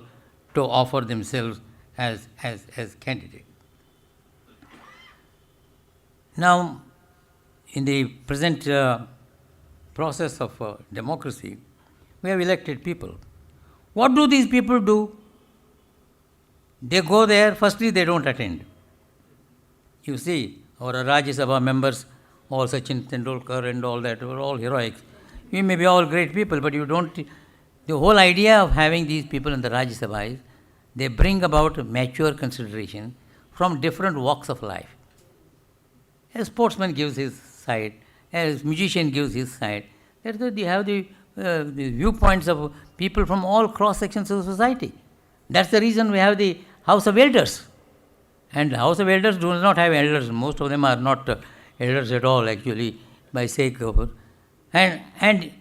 to offer themselves as candidates. Now, in the present process of democracy, we have elected people. What do these people do? They go there, firstly they don't attend. You see, our Rajya Sabha members, all Sachin Tendulkar and all that, were all heroics. We may be all great people, but you don't. The whole idea of having these people in the Rajya Sabha is they bring about mature consideration from different walks of life. A sportsman gives his side, a musician gives his side. Therefore, they have the viewpoints of people from all cross sections of society. That's the reason we have the House of Elders. And the House of Elders do not have elders. Most of them are not elders at all, actually, by sake of it. And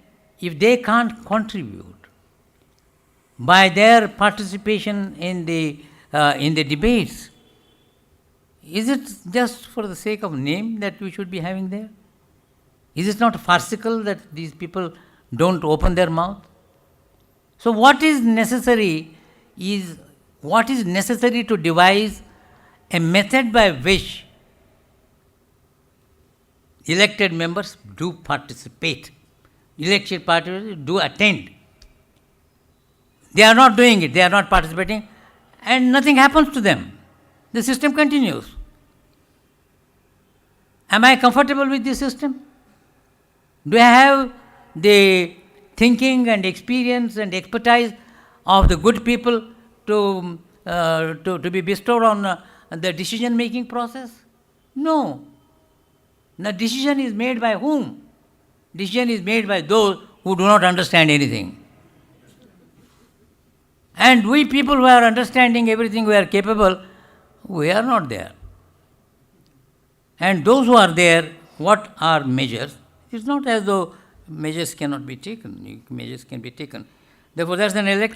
if they can't contribute by their participation in the debates, is it just for the sake of name that we should be having there? Is it not farcical that these people don't open their mouth? So what is necessary to devise a method by which elected members do participate, elected parties do attend. They are not doing it, they are not participating, and nothing happens to them. The system continues. Am I comfortable with this system? Do I have the thinking and experience and expertise of the good people to be bestowed on the decision-making process? No. The decision is made by whom? Decision is made by those who do not understand anything. And we people who are understanding everything, we are capable, we are not there. And those who are there, what are measures? It's not as though measures cannot be taken. Measures can be taken. Therefore, that's another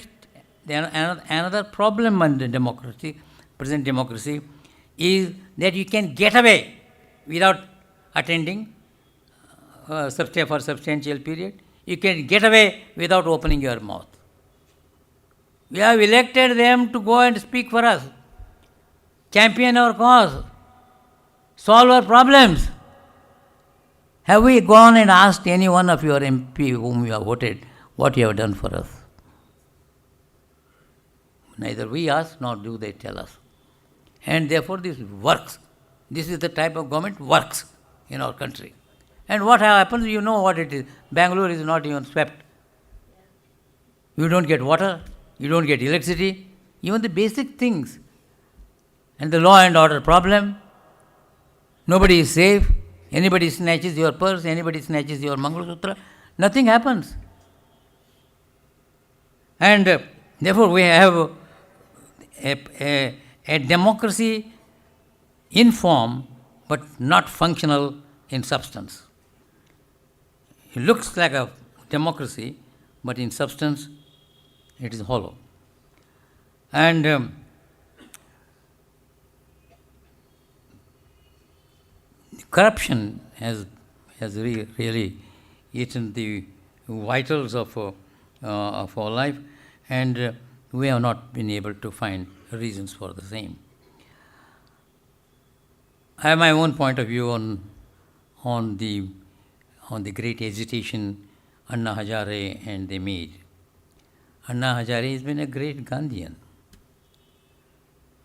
problem in the democracy, present democracy, is that you can get away without attending for substantial period. You can get away without opening your mouth. We have elected them to go and speak for us, champion our cause, solve our problems. Have we gone and asked any one of your MP whom you have voted what you have done for us? Neither we ask nor do they tell us. And therefore this works. This is the type of government works in our country. And what happens, you know what it is. Bengaluru is not even swept. You don't get water, you don't get electricity, even the basic things. And the law and order problem, nobody is safe. Anybody snatches your purse, anybody snatches your Mangalasutra, nothing happens. And therefore we have a democracy in form but not functional in substance. It looks like a democracy, but in substance it is hollow. And corruption has really eaten the vitals of our life, and we have not been able to find reasons for the same. I have my own point of view on the great agitation Anna Hazare and they made. Anna Hazare has been a great Gandhian,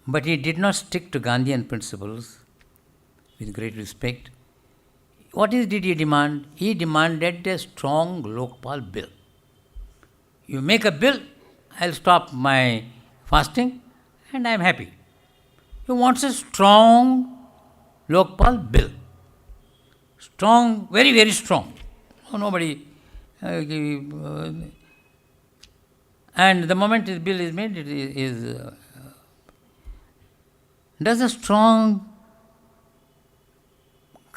but he did not stick to Gandhian principles with great respect. What did he demand? He demanded a strong Lokpal bill. You make a bill, I'll stop my fasting and I'm happy. He wants a strong Lokpal bill. Strong, very, very strong. Nobody... and the moment this bill is made, does a strong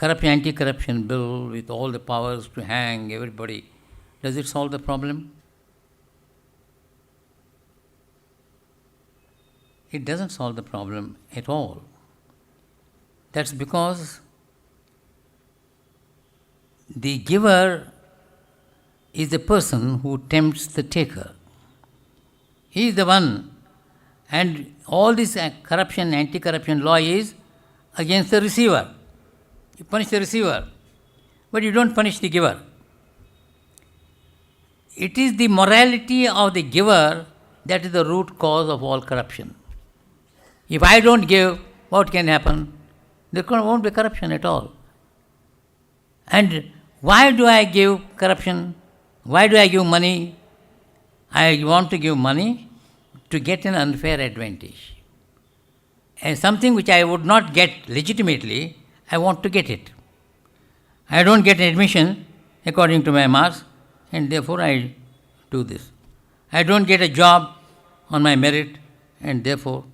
anti-corruption bill with all the powers to hang everybody, does it solve the problem? It doesn't solve the problem at all. That's because the giver is the person who tempts the taker. He is the one, and all this corruption, anti-corruption law is against the receiver. You punish the receiver, but you don't punish the giver. It is the morality of the giver that is the root cause of all corruption. If I don't give, what can happen? There won't be corruption at all. And why do I give corruption? Why do I give money? I want to give money to get an unfair advantage. And something which I would not get legitimately, I want to get it. I don't get admission according to my marks, and therefore I do this. I don't get a job on my merit, and therefore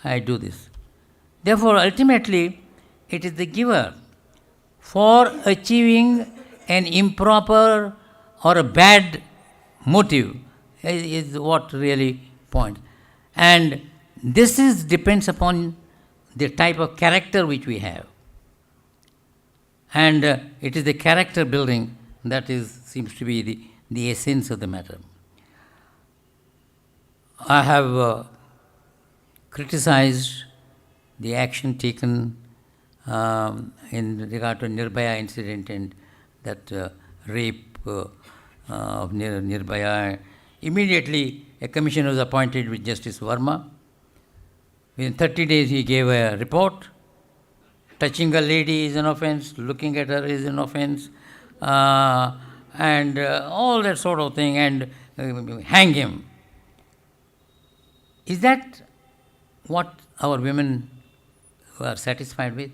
I do this. Therefore, ultimately, it is the giver for achieving an improper or a bad motive is what really points. And this depends upon the type of character which we have. And it is the character building that seems to be the essence of the matter. I have criticized the action taken in regard to Nirbhaya incident and that rape of Nirbhaya. Immediately, a commission was appointed with Justice Verma. Within 30 days, he gave a report. Touching a lady is an offence, looking at her is an offence, and all that sort of thing, and hang him. Is that what our women are satisfied with?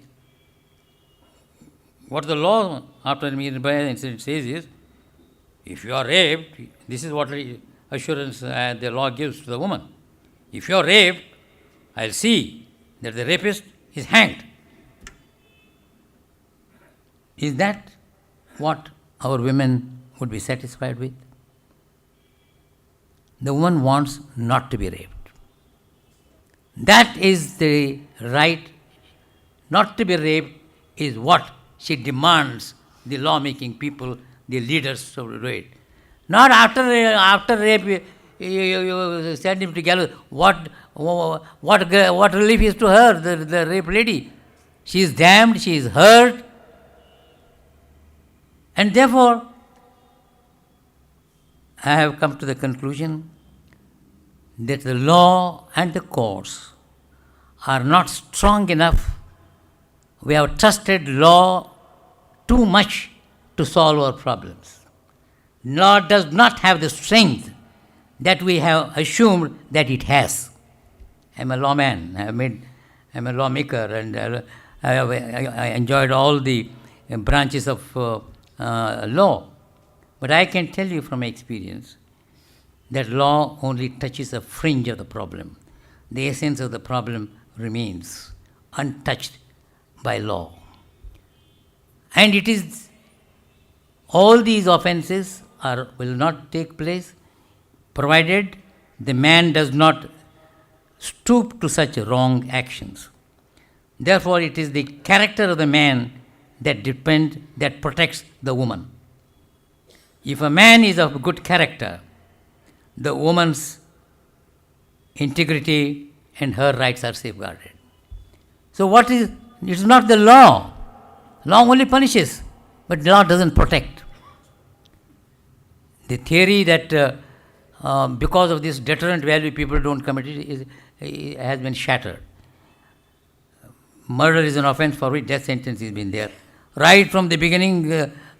What the law, after Mirabai incident, says is, if you are raped, this is what assurance the law gives to the woman. If you are raped, I'll see that the rapist is hanged. Is that what our women would be satisfied with? The woman wants not to be raped. That is the right. Not to be raped is what she demands the law-making people, the leaders to do it. Not after rape, you send him to gallows. What relief is to her, the rape lady? She is damned, she is hurt. And therefore, I have come to the conclusion that the law and the courts are not strong enough. We have trusted law too much to solve our problems. Law does not have the strength that we have assumed that it has. I am a lawman, I am a lawmaker, and I enjoyed all the branches of law. But I can tell you from experience that law only touches a fringe of the problem. The essence of the problem remains untouched by law. And it is, all these offenses will not take place provided the man does not stoop to such wrong actions. Therefore, it is the character of the man that protects the woman. If a man is of good character, the woman's integrity and her rights are safeguarded. So it is not the law. Law only punishes, but law doesn't protect. The theory that because of this deterrent value people don't commit it has been shattered. Murder is an offense for which death sentence has been there. Right from the beginning,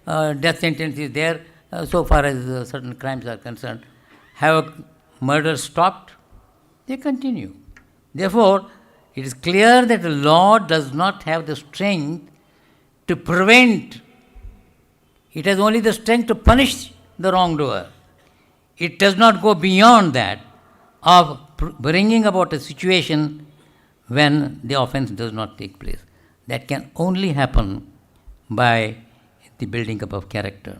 death sentence is there so far as certain crimes are concerned. Have murder stopped? They continue. Therefore, it is clear that the law does not have the strength to prevent. It has only the strength to punish the wrongdoer. It does not go beyond that of bringing about a situation when the offense does not take place. That can only happen by the building up of character.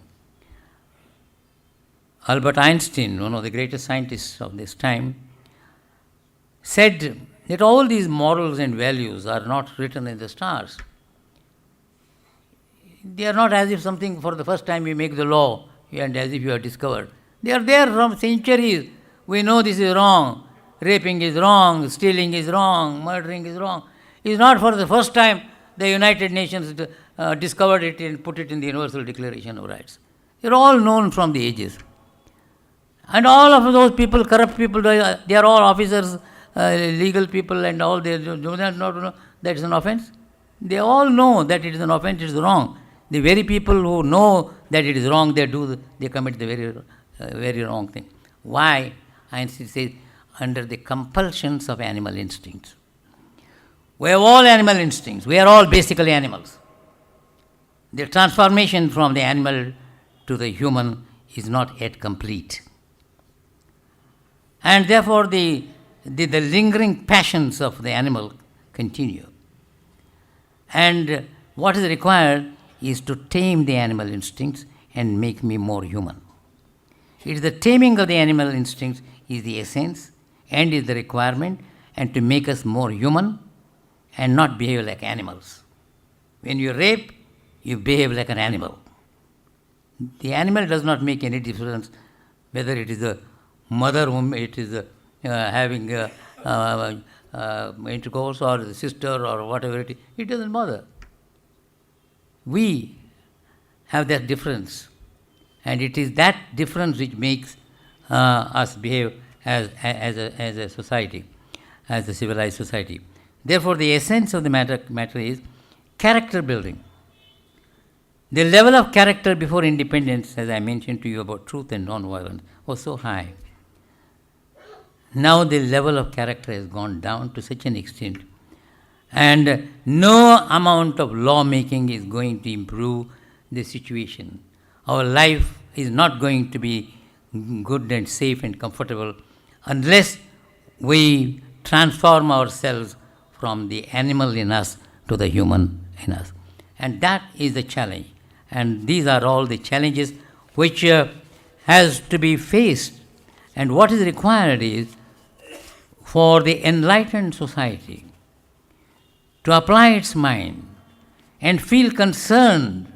Albert Einstein, one of the greatest scientists of this time, said that all these morals and values are not written in the stars. They are not as if something for the first time you make the law and as if you have discovered. They are there from centuries. We know this is wrong. Raping is wrong, stealing is wrong, murdering is wrong. It is not for the first time the United Nations discovered it and put it in the Universal Declaration of Rights. They are all known from the ages. And all of those people, corrupt people, they are all officers, legal people and all. They do not know that is an offense. They all know that it is an offense, it is wrong. The very people who know that it is wrong, they commit the very wrong thing. Why? Einstein says, under the compulsions of animal instincts. We have all animal instincts. We are all basically animals. The transformation from the animal to the human is not yet complete. And therefore the lingering passions of the animal continue. And what is required is to tame the animal instincts and make me more human. It is the taming of the animal instincts is the essence and is the requirement, and to make us more human and not behave like animals. When you rape, you behave like an animal. The animal does not make any difference whether it is a mother whom it is having intercourse or the sister or whatever it is. It doesn't bother. We have that difference, and it is that difference which makes us behave as a society, as a civilized society. Therefore, the essence of the matter is character building. The level of character before independence, as I mentioned to you about truth and non-violence, was so high. Now the level of character has gone down to such an extent, and no amount of lawmaking is going to improve the situation. Our life is not going to be good and safe and comfortable unless we transform ourselves from the animal in us to the human in us. And that is the challenge. And these are all the challenges which has to be faced. And what is required is for the enlightened society to apply its mind and feel concerned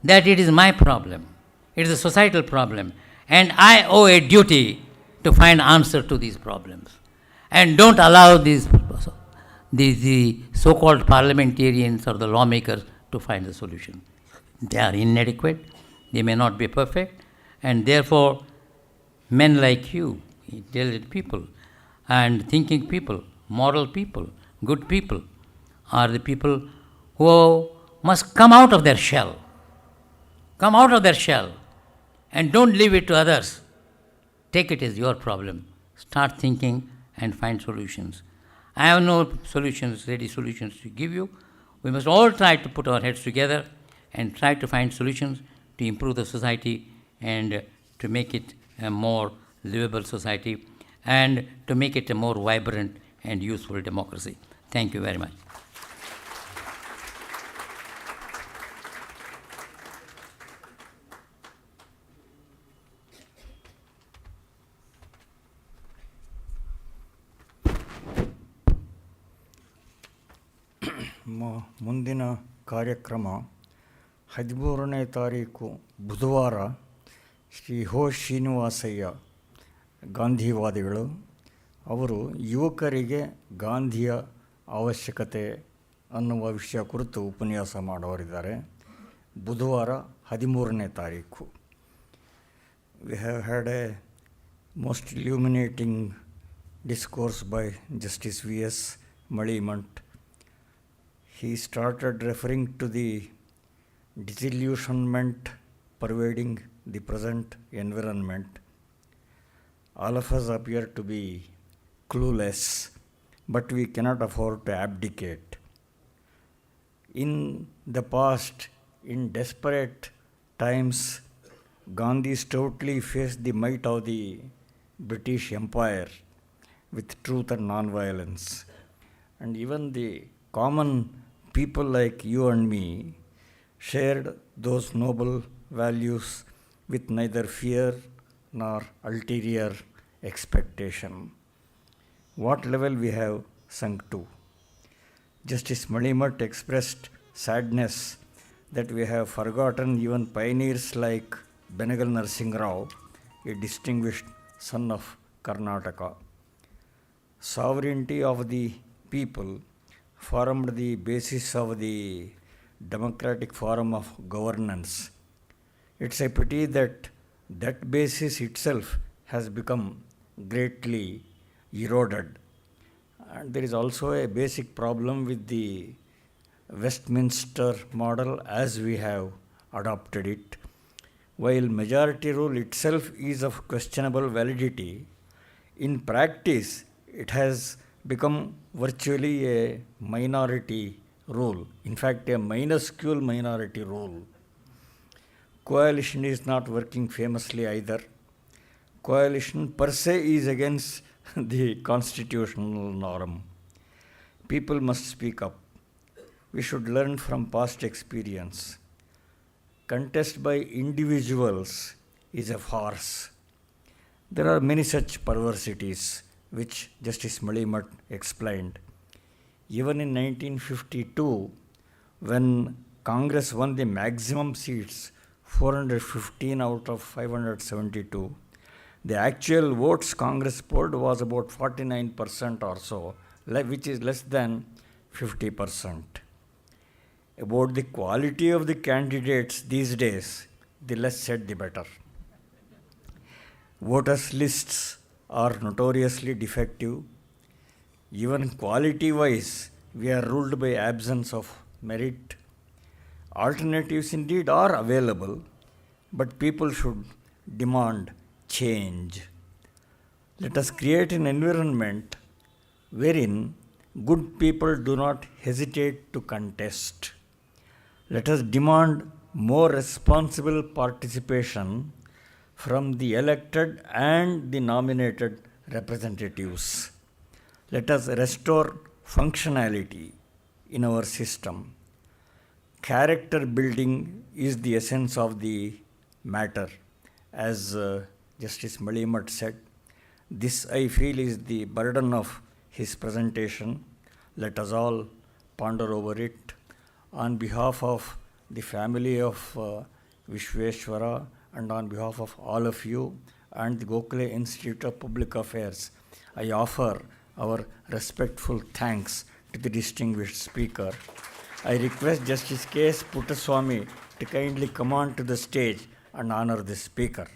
that it is my problem, it is a societal problem, and I owe a duty to find answer to these problems. And don't allow these the so-called parliamentarians or the lawmakers to find the solution. They are inadequate, they may not be perfect, and therefore men like you, intelligent people, and thinking people, moral people, good people, are the people who must come out of their shell. Come out of their shell and don't leave it to others. Take it as your problem. Start thinking and find solutions. I have no solutions, ready solutions to give you. We must all try to put our heads together and try to find solutions to improve the society and to make it a more livable society and to make it a more vibrant and useful democracy. Thank you very much. ಮುಂದಿನ ಕಾರ್ಯಕ್ರಮ 13ನೇ ತಾರೀಕು ಬುಧವಾರ ಶ್ರೀ ಶ್ರೀನಿವಾಸಯ್ಯ ಗಾಂಧಿವಾದಿಗಳು ಅವರು ಯುವಕರಿಗೆ ಗಾಂಧಿಯ ಅವಶ್ಯಕತೆ ಅನ್ನುವ ವಿಷಯ ಕುರಿತು ಉಪನ್ಯಾಸ ಮಾಡೋರಿದ್ದಾರೆ. ಬುಧವಾರ 13ನೇ ತಾರೀಕು. We have had a most illuminating discourse by Justice V.S. Malimath. He started referring to the disillusionment pervading the present environment. All of us appear to be clueless, but we cannot afford to abdicate. In the past, in desperate times, Gandhi stoutly faced the might of the British Empire with truth and non-violence. And even the common people like you and me shared those noble values with neither fear nor ulterior expectation. What level we have sunk to. Justice Malimath expressed sadness that we have forgotten even pioneers like Bengaluru Narasimharaja, a distinguished son of Karnataka. Sovereignty of the people formed the basis of the democratic form of governance. It's a pity that that basis itself has become greatly eroded. And there is also a basic problem with the Westminster model as we have adopted it. While majority rule itself is of questionable validity, in practice it has become virtually a minority rule. In fact, a minuscule minority rule. Coalition is not working famously either. Coalition per se is against the constitutional norm. People must speak up. We should learn from past experience. Contest by individuals is a farce. There are many such perversities which Justice Malimath explained. Even in 1952, when Congress won the maximum seats, 415 out of 572, the actual votes Congress polled was about 49% or so, which is less than 50%. About the quality of the candidates these days, the less said the better. Voters' lists are notoriously defective. Even quality-wise, we are ruled by absence of merit. Alternatives indeed are available, but people should demand change. Let us create an environment wherein good people do not hesitate to contest. Let us demand more responsible participation from the elected and the nominated representatives. Let us restore functionality in our system. Character building is the essence of the matter. As Justice Malimath said, this I feel is the burden of his presentation. Let us all ponder over it. On behalf of the family of Vishweshwara and on behalf of all of you and the Gokhale Institute of Public Affairs, I offer our respectful thanks to the distinguished speaker. I request Justice K.S. Puttaswamy to kindly come on to the stage and honor the speaker.